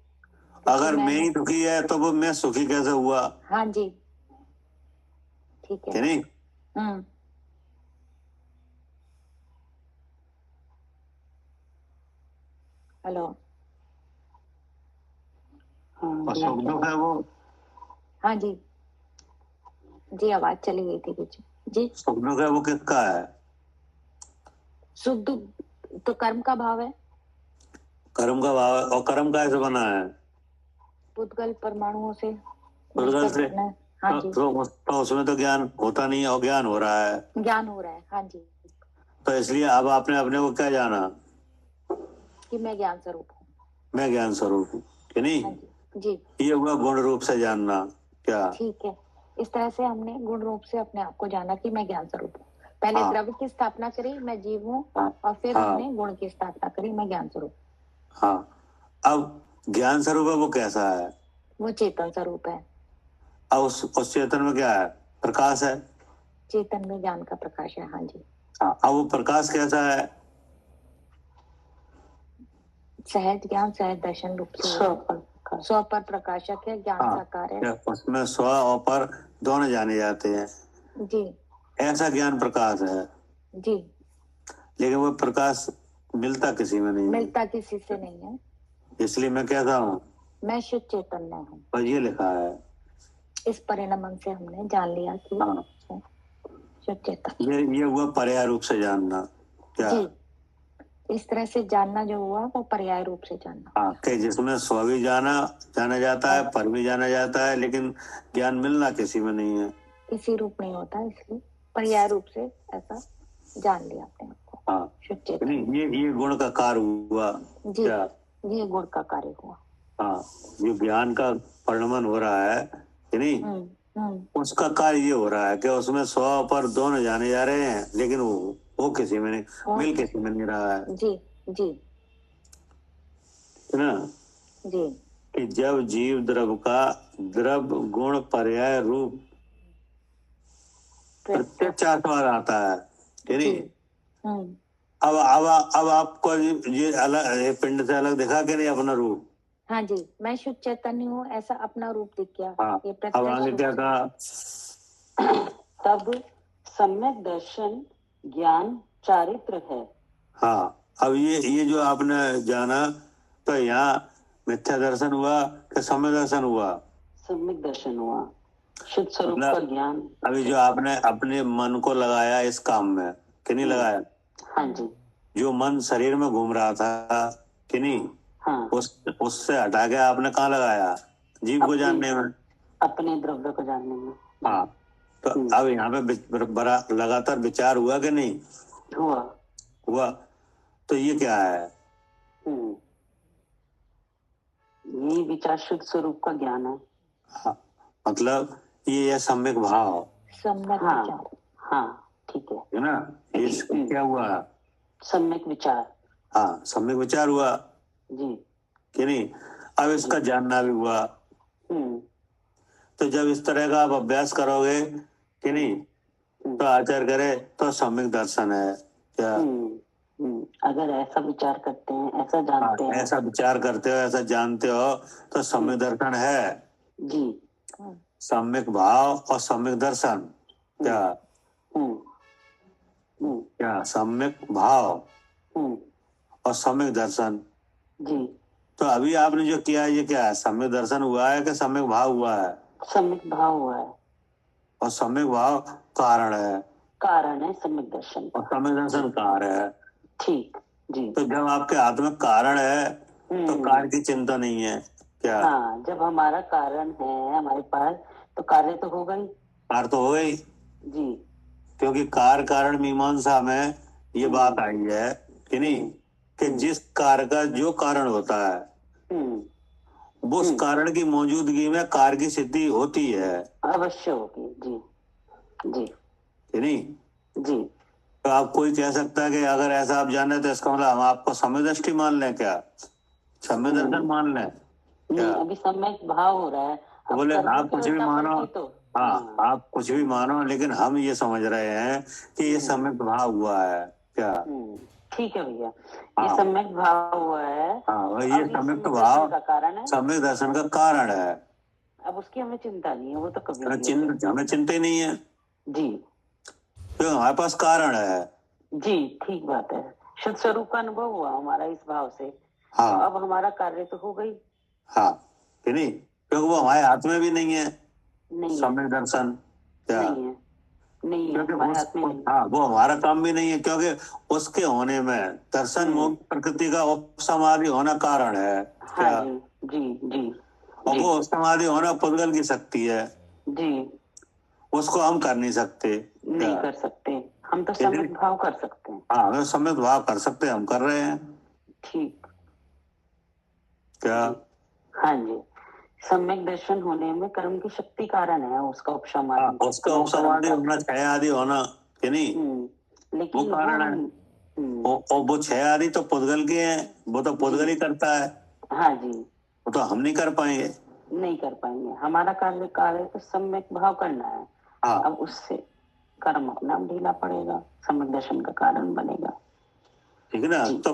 अगर मैं ही दुखी है तो वो मैं सुखी कैसे हुआ? हाँ जी, ठीक है। कि नहीं? हेलो। और सुख दुख है वो? हाँ जी जी, आवाज चली गई थी कुछ। जी, सुख दुख है वो किसका है? सुख दुख तो कर्म का भाव है। कर्म का भाव है, और कर्म कैसे बना है? पुद्गल परमाणुओं से। पुद्गल से? हाँ जी, तो उसमें तो ज्ञान होता नहीं है, और ज्ञान हो रहा है। ज्ञान हो रहा है। हाँ जी, तो इसलिए अब आपने अपने को क्या जाना कि मैं ज्ञान स्वरूप हूँ, मैं ज्ञान स्वरूप हूँ कि नहीं? हाँ जी जी, ये हुआ गुण रूप से जानना। क्या? ठीक है। इस तरह से हमने गुण रूप से अपने आप को जाना कि मैं ज्ञान स्वरूप हूँ। पहले हाँ। द्रव्य की स्थापना करी, मैं जीव हूँ, और फिर हाँ। हमने गुण की स्थापना करी, मैं ज्ञान स्वरूप। हाँ, अब ज्ञान स्वरूप है वो कैसा है? वो चेतन स्वरूप है। अब उस चेतन में क्या है? प्रकाश है। चेतन में ज्ञान का प्रकाश है। हाँ जी। हाँ, अब वो प्रकाश कैसा है? सहज ज्ञान सहज दर्शन रूप से स्व पर प्रकाशक है, ज्ञान साकार है। उसमें स्व और पर दोनों जाने जाते हैं जी, ऐसा ज्ञान प्रकाश है जी, लेकिन वो प्रकाश मिलता किसी में नहीं, मिलता किसी से नहीं है। इसलिए मैं कहता हूँ मैं शुद्ध चेतन में हूँ। और ये लिखा है। इस परिणाम से हमने जान लिया कि शुद्ध चेतन। ये हुआ पर्याय रूप से जानना। क्या? जी, इस तरह से जानना जो हुआ वो पर्याय रूप से जानना। हाँ, कि जिसमें स्व भी जाना जाता है, पर भी जाना जाता है, लेकिन ज्ञान मिलना किसी में नहीं है, किसी रूप नहीं होता, इसलिए पर्याय रूप से ऐसा जान लिया अपने आप को। हाँ, शुद्ध चेतन। ये गुण का कार्य हुआ। जी, क्या? ये गुण का कार्य हुआ। हाँ, जो ज्ञान का परिणमन हो रहा है कि नहीं, उसका कार्य ये हो रहा है कि उसमें स्व पर दोनों जाने जा रहे हैं, लेकिन वो किसी में नहीं, मिल किसी में नहीं रहा है। जी जी, है ना? जी, कि जब जीव द्रव गुण पर्याय रूप प्रत्यक्ष आस्वाद आता है कि नहीं, अब आपको ये अलग पिंड से अलग दिखा के नहीं अपना रूप। हाँ जी, मैं शुद्ध चैतन्य हूँ, ऐसा अपना रूप दिख गया। हाँ, ये अब आगे क्या कहा? तब सम्यक दर्शन ज्ञान चारित्र है। हाँ, अब ये जो आपने जाना, तो यहाँ मिथ्या दर्शन हुआ कि सम्यक दर्शन हुआ? सम्यक दर्शन हुआ, शुद्ध स्वरूप का ज्ञान। अभी जो आपने अपने मन को लगाया इस काम में कि नहीं लगाया? हाँ जी। जो मन शरीर में घूम रहा था कि नहीं, हाँ। उससे हटा के आपने कहाँ लगाया? जीव को जानने में, अपने द्रव्य को जानने में। हाँ। तो अब यहाँ पे बड़ा लगातार विचार हुआ कि नहीं हुआ? तो ये क्या है? ये विचार शुद्ध स्वरूप का ज्ञान है। हाँ, मतलब ये है सम्यक भाव। सम्यक हाँ, विचार। हाँ ठीक है ना? ये क्या हुआ? सम्यक विचार। हाँ, सम्यक विचार हुआ जी कि नहीं? अब इसका जानना भी हुआ। तो जब इस तरह का आप अभ्यास करोगे कि नहीं, तो आचार्य करे तो सम्यक दर्शन है क्या? अगर ऐसा विचार करते हैं, ऐसा जानते हैं, ऐसा विचार करते हो, ऐसा जानते हो, तो सम्यक दर्शन है जी। सम्यक भाव और सम्यक दर्शन क्या? क्या सम्यक भाव और सम्यक दर्शन जी। तो अभी आपने जो किया ये क्या है? सम्यक दर्शन हुआ है कि सम्यक भाव हुआ है? सम्यक भाव हुआ है। और सम्यक भाव कारण है। कारण है सम्यक दर्शन। और सम्यक दर्शन कार्य है। ठीक जी। तो जब आपके हाथ में कारण है तो कार्य की चिंता नहीं है क्या? हाँ, जब हमारा कारण है हमारे पास तो कार्य तो होगा ही। कार्य तो हो गई जी। क्योंकि कार्य कारण मीमांसा में ये बात आई है कि नहीं कि जिस कार्य का जो कारण होता है वो उस कारण की मौजूदगी में कार्य की सिद्धि होती है, अवश्य होगी। जी जी कि नहीं? जी। तो आप कोई कह सकता है कि अगर ऐसा आप जाने तो इसका मतलब हम आपको सम्यक दृष्टि मान लें क्या? सम्यक दर्शन मान लें क्या? नहीं, अभी सम्यक भाव हो रहा है। तो बोले आप कुछ भी मानो, तो हाँ आप कुछ भी मानो, लेकिन हम ये समझ रहे हैं कि ये सम्यक भाव हुआ है क्या? ठीक है भैया, ये सम्यक भाव हुआ है। हाँ, ये सम्यक भाव का कारण है, सम्यक दर्शन का कारण है। अब उसकी हमें चिंता नहीं है, वो तो कभी हमें चिंता ही नहीं है जी, तो हमारे पास कारण है जी। ठीक बात है, शुद्ध स्वरूप का अनुभव हुआ हमारा इस भाव से। हाँ, तो अब हमारा कार्य तो हो गई। हाँ कि नहीं? क्योंकि वो हमारे हाथ में भी नहीं है नहीं सम्यक दर्शन क्या? नहीं है, नहीं है क्योंकि हमारे हाथ में नहीं। हाँ, वो हमारा काम भी नहीं है क्योंकि उसके होने में दर्शन मोक्ष प्रकृति का उपसमाधि होना कारण है क्या? हाँ जी जी जी। और वो उपसमाधि होना पुद्गल की शक्ति है जी, उसको हम कर नहीं सकते। नहीं कर सकते, हम तो सम्यक भाव कर सकते हैं। हाँ, हम सम्यक भाव कर सकते हैं, हम कर रहे हैं ठीक क्या? हाँ जी, सम्यक दर्शन होने में कर्म की शक्ति कारण है, उसका उपसमाधि। उसका उपसमाधि होना, छह आदि होना कि नहीं, लेकिन वो कारण है। और वो छह आदि तो पुद्गल के हैं, वो तो पुद्गल ही करता है। हाँ जी, वो तो हम नहीं कर पाएंगे, नहीं कर पाएंगे। हमारा कार्य तो सम्यक भाव करना है। हाँ। अब उससे कर्म अपना ढीला पड़ेगा, सम्यक दर्शन का कारण बनेगा, ठीक है ना? तो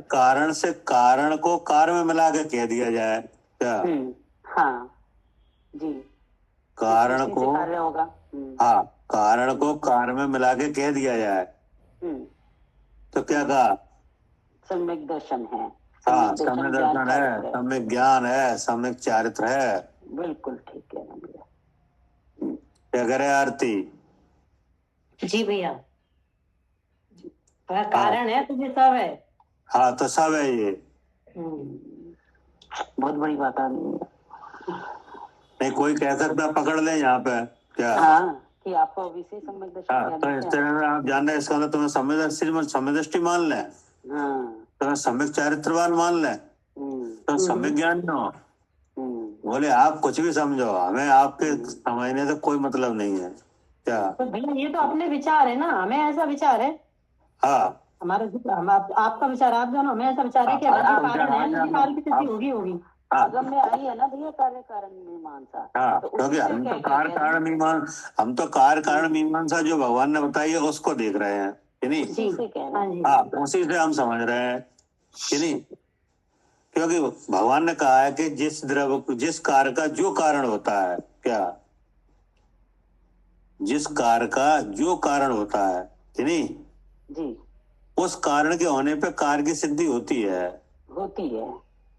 कारण से कारण को कार्य में मिला के कह दिया जाए क्या? हाँ जी, कारण को कार्य होगा। हाँ, कारण को कार्य में मिला के कह दिया जाए तो क्या कहा? सम्यक दर्शन है। हाँ, सम्यक दर्शन है, सम्यक ज्ञान है, सम्यक चारित्र है। बिल्कुल ठीक है भैया। क्या करे आरती? जी भैया, कारण है तो ये सब है। हाँ, तो सब है ये। बहुत बड़ी बात आ रही है। नहीं कोई कह सकता पकड़ ले यहाँ पे क्या? हाँ, कि आपको अभी सम्यक दर्शन। हाँ, तो इस तरह से आप जान रहे, इसका मतलब तुम्हें सम्यक दृष्टि मान ले, तुम्हें सम्यक चारित्रवान मान ले, तो सम्यक ज्ञान न हो। बोले आप कुछ भी समझो, हमें आपके समझने से कोई मतलब नहीं है क्या? तो भैया ये तो अपने विचार है ना, हमें ऐसा विचार है। हाँ, हमारा आपका विचार आप जानो, हमें ऐसा विचार है कि कार्य की सिद्धि होगी। आगम में आई है ना भैया, कार्य कारण मीमांसा। हाँ, क्योंकि हम तो कार्य कारण मीमांसा जो भगवान ने बताई है उसको देख रहे हैं कि नहीं? हाँ, उसी से हम समझ रहे हैं कि नहीं? क्योंकि भगवान ने कहा है कि जिस कार्य का जो कारण होता है क्या, जिस कार्य का जो कारण होता है कि नहीं जी, उस कारण के होने पे कार्य की सिद्धि होती है।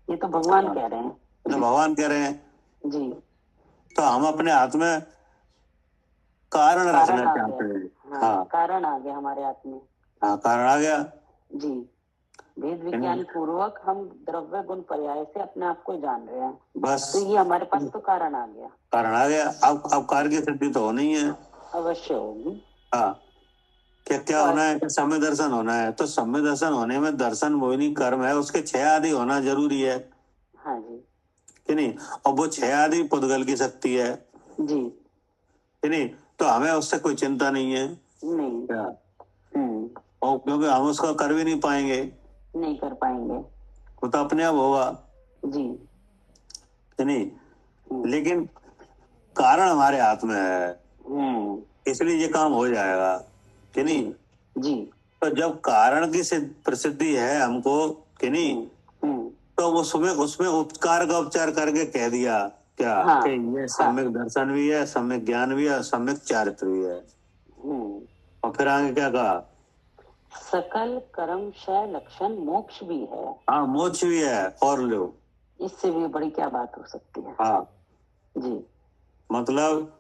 ये तो भगवान कह रहे हैं। तो भगवान कह रहे हैं जी, तो हम अपने हाथ में कारण रखना चाहते हैं। हाँ, कारण आ गया हमारे हाथ में। हाँ, कारण आ गया जी, वेद विज्ञान पूर्वक हम द्रव्य गुण पर्याय से अपने आप को जान रहे हैं, बस तो ये हमारे पास तो कारण आ गया। कारण आ गया। अब कार्य की सिद्धि तो होनी है, अवश्य होगी। हाँ। क्या होना है कि सम्य दर्शन होना है, तो सम्य दर्शन होने में दर्शन मोहिनी कर्म है, उसके 6 आदि होना जरूरी है हाँ जी, कि नहीं। और वो 6 आदि पुद्गल की शक्ति है जी, कि नहीं। तो हमें उससे कोई चिंता नहीं है नहीं, क्या, और क्योंकि हम उसका कर भी नहीं पाएंगे, नहीं कर पाएंगे, वो तो अपने आप होगा जी, कि नहीं। लेकिन कारण हमारे हाथ में है, इसलिए ये काम हो जाएगा कि नहीं। जी, तो जब कारण की प्रसिद्धि है हमको कि नहीं, तो उसमें उपकार का उपचार करके कह दिया क्या, हाँ, कि ये सम्यक दर्शन भी है, सम्यक ज्ञान भी है, सम्यक चारित्र भी है। और फिर आगे क्या कहा, सकल कर्म क्षय लक्षण मोक्ष भी है। हाँ, मोक्ष भी है, और लो, इससे भी बड़ी क्या बात हो सकती है। हाँ, जी, मतलब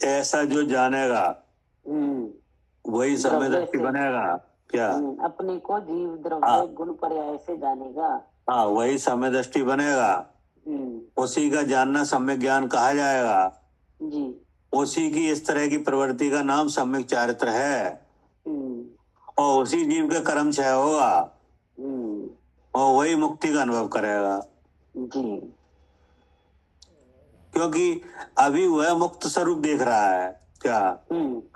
ऐसा जो जानेगा वही सम्यक दृष्टि बनेगा क्या, अपने को जीव द्रव्य गुण पर्याय से जानेगा, हाँ, वही सम्यक दृष्टि बनेगा, उसी का जानना सम्यक ज्ञान कहा जाएगा, जी, उसी की इस तरह की प्रवृत्ति का नाम सम्यक चारित्र है, और उसी जीव के कर्म क्षय होगा, और वही मुक्ति का अनुभव करेगा। जी, क्योंकि अभी वह मुक्त स्वरूप देख रहा है क्या,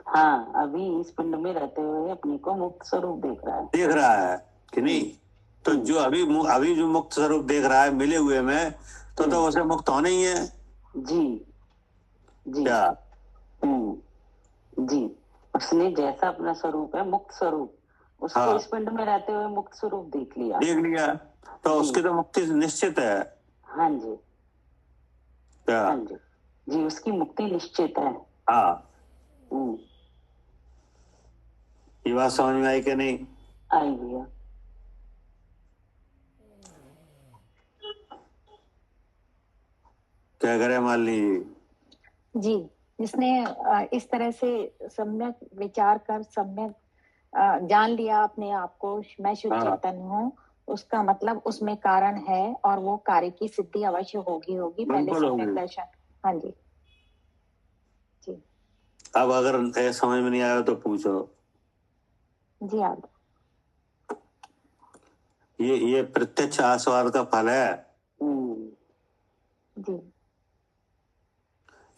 हाँ, अभी इस पिंड में रहते हुए अपने को मुक्त स्वरूप देख रहा है कि नहीं। तो जो अभी जो मुक्त स्वरूप देख रहा है मिले हुए में, तो उसे मुक्त होना ही है। जी, जी, क्या, जी, उसने जैसा अपना स्वरूप है मुक्त स्वरूप, उसको हाँ, इस पिंड में रहते हुए मुक्त स्वरूप देख लिया, तो उसकी तो मुक्ति निश्चित है। हाँ जी, क्या, हाँ जी, जी, उसकी मुक्ति निश्चित है। हाँ, ये बात समझ में आई कि नहीं? आई भैया। क्या करे मान लीजिए जी, जिसने इस तरह से सम्यक विचार कर सम्यक जान लिया अपने आप को, मैं शुद्ध चेतन हूँ, उसका मतलब उसमें कारण है और वो कार्य की सिद्धि अवश्य होगी पहले सम्यक दर्शन। हाँ जी, जी, अब अगर समझ में नहीं आया तो पूछो। जी, आप ये प्रत्यक्ष आस्वाद का फल है। जी,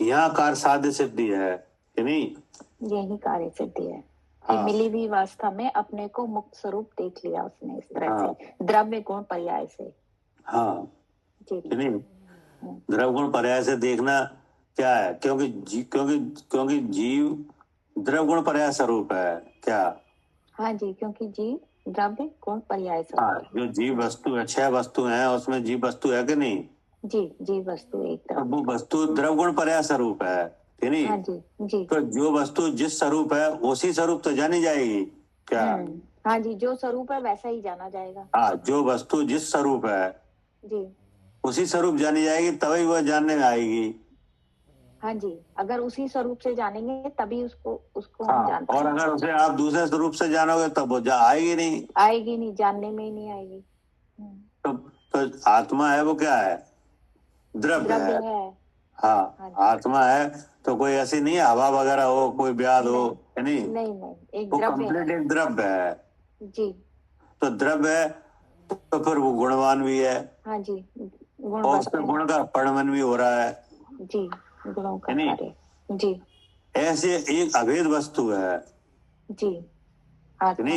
यहाँ कार्य साध्य सिद्धि है कि नहीं, यही कार्य सिद्धि है। हाँ, मिली हुई अवस्था में अपने को मुक्त स्वरूप देख लिया उसने इस तरह से द्रव्य गुण पर्याय से। हाँ, जी, नहीं, द्रव्य गुण पर्याय से देखना क्या है, क्योंकि जीव द्रव्य गुण पर्याय स्वरूप है क्या। हाँ जी, क्योंकि जीव द्रव्य गुण पर्याय स्वरूप। हाँ, जो जीव वस्तु है, 6 वस्तु है, उसमें जीव वस्तु है कि नहीं। जी, जीव वस्तु एक तो वो वस्तु द्रव्य गुण पर्याय स्वरूप है कि नहीं। हाँ जी, जी, तो जो वस्तु जिस स्वरूप है उसी स्वरूप तो जानी जाएगी क्या। हाँ जी, जो स्वरूप है वैसा ही जाना जाएगा। हाँ, जो वस्तु जिस स्वरूप है जी, उसी स्वरूप जानी जाएगी, तभी वह जानने में आएगी। हाँ जी, अगर उसी स्वरूप से जानेंगे तभी उसको हाँ, हम जान पाएंगे। और अगर उसे आप दूसरे स्वरूप से जानोगे तब वो आएगी नहीं, आएगी नहीं, जानने में ही नहीं आएगी। तो आत्मा है वो क्या है, द्रव्य है। हाँ, आत्मा है तो कोई ऐसी नहीं है हवा वगैरह हो, कोई ब्याद हो, नहीं, नहीं, एक वो द्रव्य कंप्लीट एक द्रव्य है। जी, तो द्रव्य है तो फिर वो गुणवान भी है। हाँ जी, गुण और उसके गुण का परिणमन भी हो रहा है जी, गुणों का कार्य। जी, ऐसे एक अभेद वस्तु है जी, आत्मा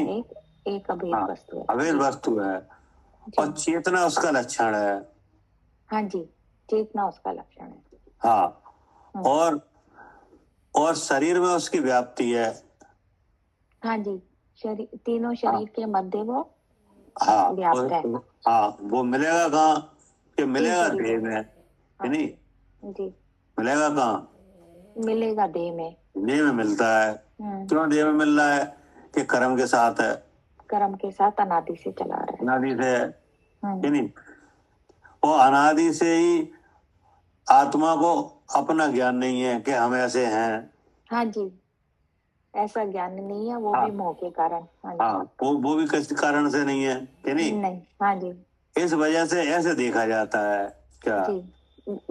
एक अभेद वस्तु है, अभेद वस्तु है, और चेतना उसका लक्षण है। हाँ जी, चेतना उसका लक्षण है। हाँ, और शरीर में उसकी व्याप्ति है। हाँ जी, तीनों शरीर के मध्य वो व्याप्त है। हाँ, वो मिलेगा कहाँ, कि मिलेगा देह में, नहीं जी, मिलेगा कहाँ, मिलेगा देह में, देह में मिलता है। क्यों देह में मिल रहा है, कि कर्म के साथ है, कर्म के साथ अनादि से चला रहा है, अनादि से है कि नहीं। और अनादि से ही आत्मा को अपना ज्ञान नहीं है कि हम ऐसे हैं। हाँ जी, ऐसा ज्ञान नहीं है, वो हाँ। भी मोह के कारण। हाँ जी। हाँ, वो भी किसी कारण से नहीं है कि नहीं। नहीं। हाँ जी। इस वजह से ऐसे देखा जाता है क्या। जी,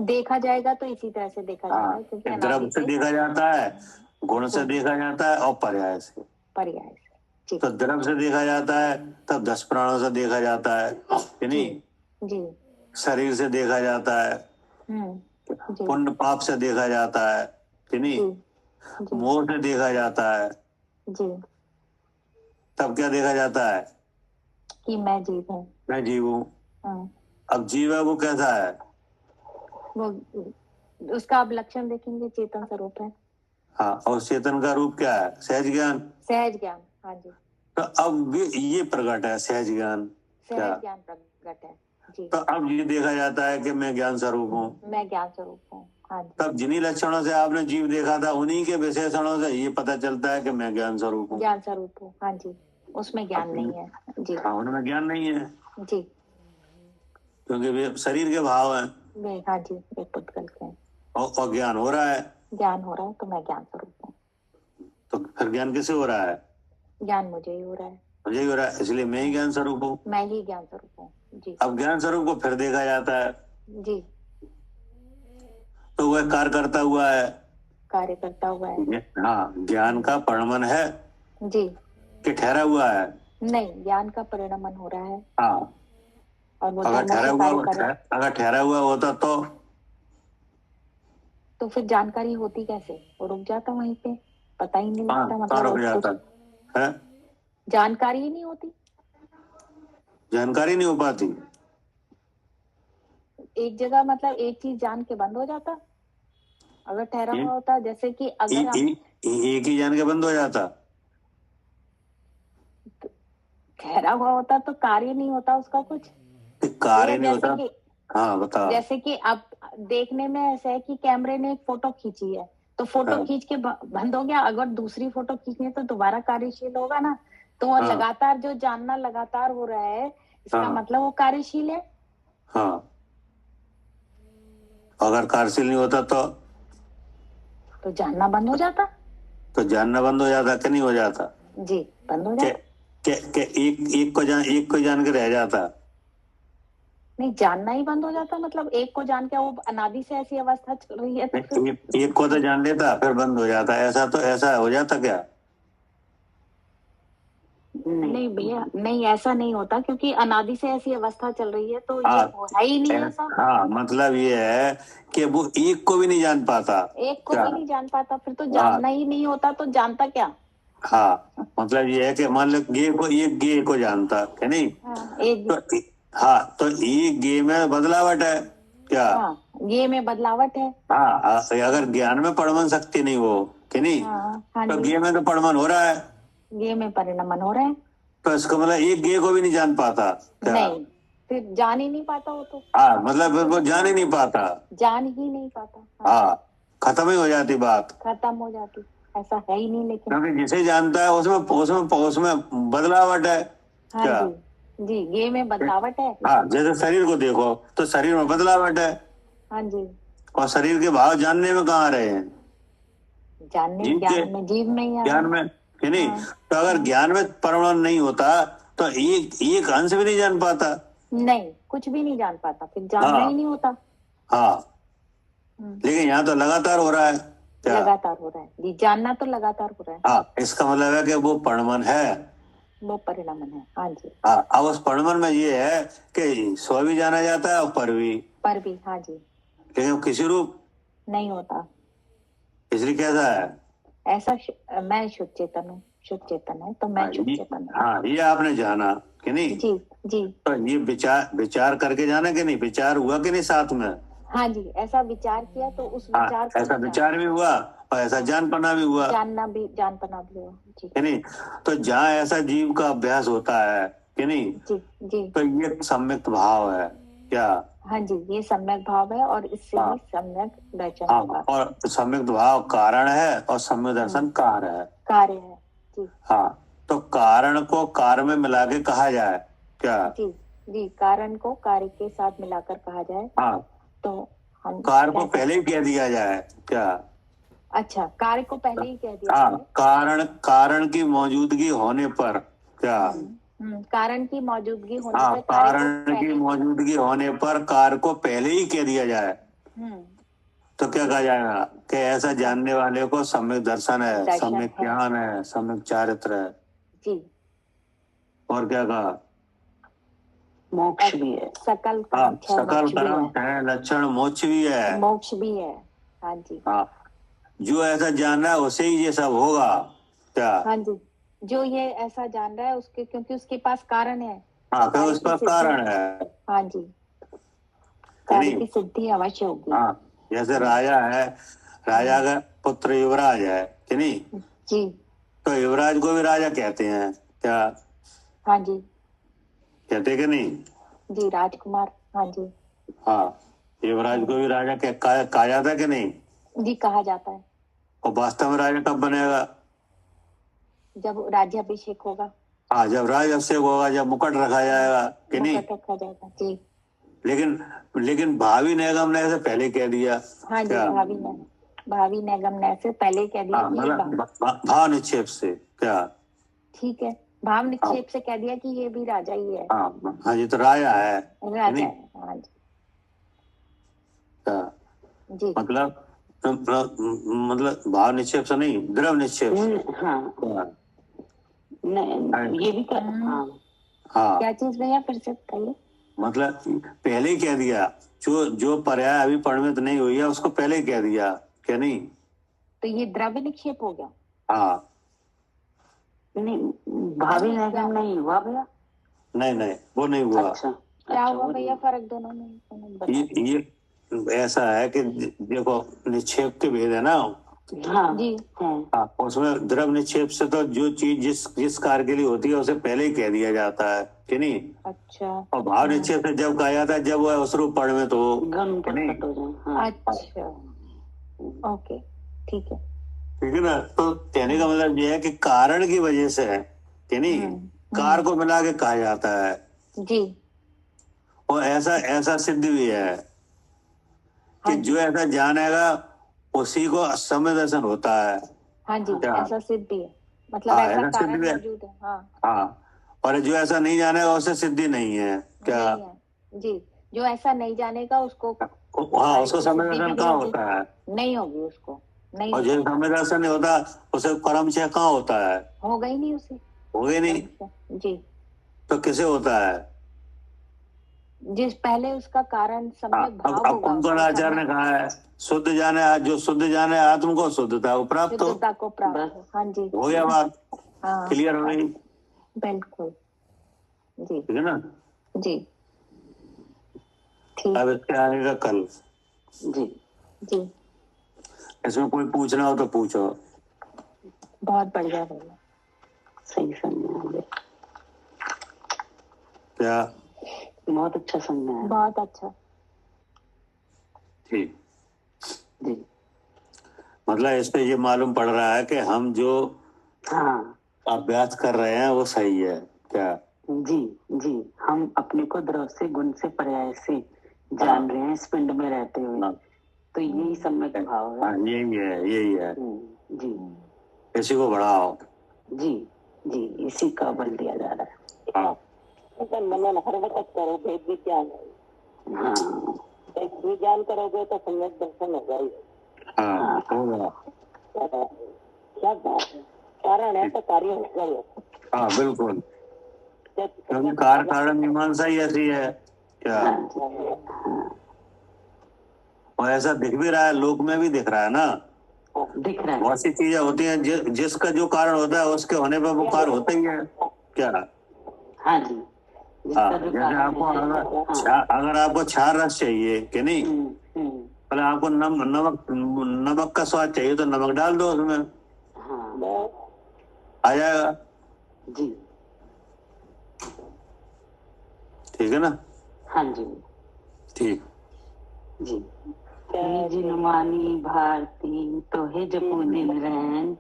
देखा जाएगा तो इसी तरह से देखा हाँ, जाएगा, क्योंकि एक द्रव्य से देखा जाता है, गुण से गुण। देखा जाता है और पर्याय से। पर्याय से। जी तो द्रव्य से देखा जाता है तब 10 प्राणों से देखा जाता है कि नहीं। जी। शरीर से देखा जाता है, जी पुण्य पाप से देखा जाता है कि नहीं। जी जी मोह से देखा जाता है, जी, तब क्या देखा जाता है, कि मैं जीव हूँ। मैं जीव हूँ। हाँ, अब जीव है वो कैसा है, वो उसका आप लक्षण देखेंगे, चेतन स्वरूप है। हाँ, और चेतन का रूप क्या है, सहज ज्ञान। सहज ज्ञान। हाँ जी, तो अब ये प्रकट है सहज ज्ञान क्या। सहज ज्ञान प्रकट है। जी, तो अब ये देखा जाता है कि मैं ज्ञान स्वरूप हूँ। मैं ज्ञान स्वरूप हूँ। हाँ जी, तब जिन्हीं लक्षणों से आपने जीव देखा था उन्हीं के विशेषणों से ये पता चलता है कि मैं ज्ञान स्वरूप हूँ। ज्ञान स्वरूप हूँ। हाँ जी, उसमें ज्ञान नहीं है। जी हाँ, उनमें ज्ञान नहीं है जी, क्योंकि वे शरीर के भाव हैं वे हाँ जी, वे पुद्गल के हैं। और ज्ञान हो रहा है। ज्ञान हो रहा है तो मैं ज्ञान स्वरूप हूँ। तो फिर ज्ञान किसे हो रहा है, ज्ञान मुझे ही हो रहा है। मुझे ही हो रहा है, इसलिए मैं ही ज्ञान स्वरूप हूँ। मैं ही ज्ञान स्वरूप हूँ। जी अब ज्ञान स्वरूप को फिर देखा जाता है जी, तो वह कार्य करता हुआ है। कार्य करता हुआ है। हाँ, ज्ञान का परिणमन है जी, कि ठहरा हुआ है। नहीं, ज्ञान का परिणमन हो रहा है हाँ, और वो अगर धर्मों ठहरा से हुआ कार्य कर रहा है। अगर ठहरा हुआ होता तो फिर जानकारी होती कैसे, वो रुक जाता वहीं पे, पता ही नहीं लगता। रुक मतलब जाता कुछ है, जानकारी ही नहीं होती, जानकारी नहीं हो पाती। एक जगह मतलब एक चीज जान के बंद हो जाता। अगर ठहरा हुआ होता, जैसे कि अगर हम एक ही जान के बंद हो जाता। ठहरा हुआ होता तो कार्य नहीं होता उसका कुछ। कार्य नहीं जैसे होता। कि हाँ, बता। जैसे कि अब देखने में ऐसा है कि कैमरे ने एक फोटो खींची है, तो फोटो हाँ। खींच के बंद हो गया। अगर दूसरी फोटो खींचनी है तो दोबारा कार्यशील होगा ना। तो वो हाँ। लगातार जो जानना लगातार हो रहा है, इसका हाँ। मतलब वो कार्यशील है। हाँ, अगर कार्यशील नहीं होता तो जानना बंद हो जाता। तो जानना बंद हो जाता कि नहीं हो जाता। जी, बंद हो जाता। के एक को जान के रह जाता। नहीं, जानना ही बंद हो जाता, मतलब एक को जान के वो अनादि से ऐसी अवस्था चल रही है तो फिर एक को तो जान लेता फिर बंद हो जाता, ऐसा हो जाता क्या। नहीं भैया, नहीं, ऐसा नहीं होता, क्योंकि अनादि से ऐसी अवस्था चल रही है तो ये हाँ, है ही नहीं ऐसा। हाँ, मतलब ये है कि वो एक को भी नहीं जान पाता। एक को भी नहीं जान पाता, फिर तो हाँ। जानना ही नहीं होता, तो जानता क्या। हाँ, मतलब ये है कि मान लो एक गे को जानता है नहीं। हाँ, एक तो हाँ, तो एक गे में बदलावट है क्या। हाँ, ये में बदलावट है। हाँ, अगर ज्ञान में परमन शक्ति नहीं हो कि नहीं। हाँ तो जी, गे में तो परमन हो रहा है। ये में परिणमन हो रहा है। तो इसका मतलब एक गे को भी नहीं जान पाता क्या। नहीं, फिर जान ही नहीं पाता वो तो। हाँ, मतलब वो जान ही नहीं पाता। जान ही नहीं पाता। हाँ, खत्म ही हो जाती बात, खत्म हो जाती। ऐसा है ही नहीं, लेकिन क्योंकि जिसे जानता है उसमें बदलावट है हाँ क्या। जी जी, ये में बदलावट है। हाँ, जैसे शरीर को देखो तो शरीर में बदलावट है हाँ जी, और शरीर के भाव जानने में कहाँ रहे हैं, जानने जीव ज्ञान के में, जीव में ही आ ज्ञान रहा है। में कि नहीं। हाँ। तो अगर ज्ञान में परिणमन नहीं होता तो एक अंश भी नहीं जान पाता। नहीं, कुछ भी नहीं जान पाता, फिर जानना हाँ। ही नहीं होता। हाँ, लेकिन यहाँ तो लगातार हो रहा है क्या? लगातार हो रहा है जी, जानना तो लगातार हो रहा है। हाँ, इसका मतलब है कि वो परिणमन है, वो परिणमन है। हाँ जी, हाँ। अब उस परिणमन में ये है कि स्व भी जाना जाता है और पर भी, पर भी। हाँ जी, लेकिन किसी रूप नहीं होता। इसलिए कैसा है, ऐसा मैं शुद्ध चेतन हूँ, शुद्ध चेतन है तो मैं शुद्ध चेतन हूँ। हाँ, ये आपने जाना कि नहीं। जी जी, तो ये विचार करके जाना कि नहीं, विचार हुआ कि नहीं साथ में। हाँ जी, ऐसा विचार किया तो उस हाँ, विचार को ऐसा विचार भी हुआ और ऐसा जानपना भी हुआ जानपना भी हुआ। जी कि नहीं। तो जहाँ ऐसा जीव का अभ्यास होता है कि नहीं, जी जी, तो ये सम्यक भाव है क्या। हाँ जी, ये सम्यक भाव है और इससे ही सम्यक दर्शन हाँ, होगा। और सम्यक भाव कारण है और सम्यक दर्शन कार्य है। कार्य है जी। हाँ, तो कारण को कार्य में मिला के कहा जाए क्या। जी जी, कारण को कार्य के साथ मिलाकर कहा जाए। हाँ, तो हम कार्य को पहले ही कह दिया जाए क्या। अच्छा, कार्य को पहले ही कह दिया हाँ, है। कारण की मौजूदगी होने पर क्या, कारण की मौजूदगी होने हाँ, पर कार्य को कारण की पहले मौजूदगी होने पर कार्य को पहले ही कह दिया जाए तो क्या कहा जाएगा कि ऐसा जानने वाले को सम्यक दर्शन है, दर्शन सम्यक है। ज्ञान है, सम्यक चारित्र है। जी, और क्या कहा, मोक्ष भी है। सकल हाँ, कर्म क्षय सकल मोक्ष भी कर्म है। है, लक्षण मोक्ष भी है। मोक्ष भी है। हाँ जी, हाँ, जो ऐसा जान रहा है उसे ही ये सब होगा क्या। हाँ जी, जो ये ऐसा जान रहा है उसके, क्योंकि उसके पास कारण है। हाँ, कार्य उस की पर सिद्धि- कारण है। हाँ जी, कार्य की सिद्धि अवश्य होगी। हाँ, जैसे राजा है, राजा का पुत्र युवराज है कि नहीं, जी, तो युवराज को भी राजा कहते हैं क्या, हाँ जी, कहते कि नहीं। जी, राजकुमार। हाँ जी, हाँ, युवराज को भी राजा कहा जाता है कि नहीं। जी, कहा जाता है। और वास्तव में राजा कब बनेगा, जब राज्याभिषेक होगा। हाँ, जब राज अभिषेक होगा, जब मुकुट रखा जाएगा कि नहीं। मुकुट रखा जाएगा। जी, लेकिन भावी निगम ने ऐसे पहले कह दिया। हाँ जी, क्या, भावी निगम ने ऐसे पहले कह दिया हाँ, कि ये मतलब भाव निक्षेप से क्या, ठीक है, भाव निक्षेप से कह दिया कि ये भी राजा ही है। हाँ, हाँ, ये तो राजा है राजा है। हाँ जी, क्या, जी, मतलब भाव निक्षेप से नहीं, द्रव निक्षेप से। हाँ, हाँ, नहीं, ये भी कर, हाँ, हाँ, क्या चीज भैया फिर से बताइए। मतलब पहले ही कह दिया, जो पर्याय अभी परिणत नहीं हुई है उसको पहले ही कह दिया क्या नहीं। तो ये द्रव्य निक्षेप हो गया। हाँ, नहीं, भावी निगम नहीं हुआ भैया। नहीं, वो नहीं हुआ। अच्छा, क्या हुआ वो भैया नहीं। फर्क दोनों में बताइए। ये ऐसा है कि देखो, निक्षेप के भेद है ना। हाँ जी, है। हाँ, उसमें द्रव निक्षेप से तो जो चीज जिस कार्य के लिए होती है उसे पहले ही कह दिया जाता है कि नहीं। अच्छा, और भाव निक्षेप से जब कहा जाता है जब वह उस रूप परिणत हो गण कि नहीं। प्रकट हो जाए। हाँ, अच्छा, ओके, ठीक है। ठीक है ना। तो कहने का मतलब ये है कि कारण की वजह से है कि नहीं, कार को मिला के कहा जाता है। जी, और ऐसा सिद्ध भी है कि हाँ जी, जो ऐसा जानेगा उसी को समय दर्शन होता है। हाँ जी, क्या? ऐसा सिद्ध भी है, मतलब हाँ, ऐसा ऐसा कारण सिद्ध भी है। मौजूद है। हाँ, हाँ, और जो ऐसा नहीं जानेगा उसे सिद्धि नहीं है क्या। नहीं है। जी, जो ऐसा नहीं जानेगा उसको हाँ, उसको समय सिद्धि भी दर्शन नहीं कहाँ होगी। होता है। नहीं होगी उसको, नहीं और जो समय दर्शन नहीं होता उसे परम चय कहाँ होता है, हो गई नहीं उसे। हो गई नहीं। जी, तो किसे होता है। जिस पहले उसका कारण हाँ, सम्यक भाव अब होगा, कुंकण आचार्य ने कहा है शुद्ध जाने, जो शुद्ध जाने आत्म को शुद्धता को प्राप्त हो। शुद्धता को प्राप्त हो। हाँ जी, हो गया बात, हाँ, क्लियर हो गई। बिल्कुल। जी, ठीक है ना। जी, ठीक। अब इसके आगे का कल। जी, जी, इसमें कोई पूछना हो तो पूछो। बहुत बढ़िया भैया, सही समझा। क्या, बहुत अच्छा समझा है। बहुत अच्छा। ठीक। जी, मतलब इस पे ये मालूम पड़ रहा है कि हम जो हाँ, अभ्यास कर रहे हैं वो सही है क्या। जी, जी, हम अपने को द्रव से, गुण से, पर्याय से जान रहे हैं इस पिंड में रहते हुए। हाँ, तो यही सम्यक भाव है। हाँ, यही है। जी, इसी को बढ़ाओ। जी, जी, इसी का बल दिया जा रहा है। हाँ, मनन हर वक्त करो भेद विज्ञान। हाँ, एक विज्ञान करोगे तो सम्यक दर्शन होगा ही। हाँ, होगा। क्या बात है, कारण है तो कार्य होगा। हाँ, बिल्कुल, क्योंकि कारण मीमांसा ही ऐसी है क्या। और ऐसा दिख भी रहा है, लोक में भी दिख रहा है ना। दिख रहा है। बहुत सी चीजें होती हैं जिसका जो कारण होता है उसके होने पर वो कार्य होता ही है क्या। हाँ जी, हाँ, जैसे आपको अगर आपको क्षार रस चाहिए कि नहीं, पहले आपको नमक का स्वाद चाहिए तो नमक डाल दो उसमें, आ जाएगा। जी, ठीक है ना। हाँ जी, ठीक। जी। निज नुमानी भारती तो है जपू दिन रैन,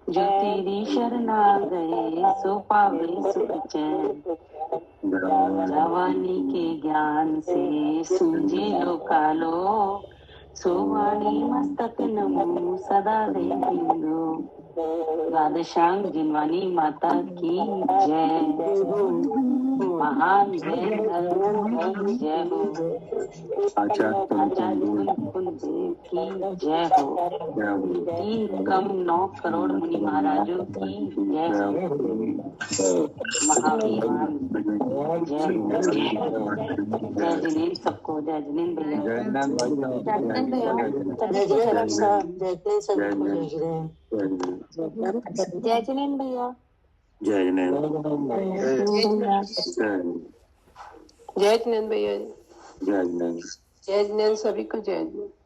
जो तेरी शरणा गए सो पावे सुख चैन। जवानी के ज्ञान से सूझे लो कालो, सोवाणी मस्तक नमो सदा देविंदो। द्वादशांग जिनवानी माता की जय। महान जय की जय हो। आचार्य कुल देव की जय हो। 3 कम 9 करोड़ मुनि महाराजों की जय हो। महावीरान जय हो। जय जिनेन्द्र सबको, जय जिनेन्द्र भैया। जय जिनेन्द्र भैया। जय जिनेन्द्र भैया। जय जिनेन्द्र। जय जिनेन्द्र भैया। जय जिनेन्द्र। जय जिनेन्द्र सभी को जय जिनेन्द्र।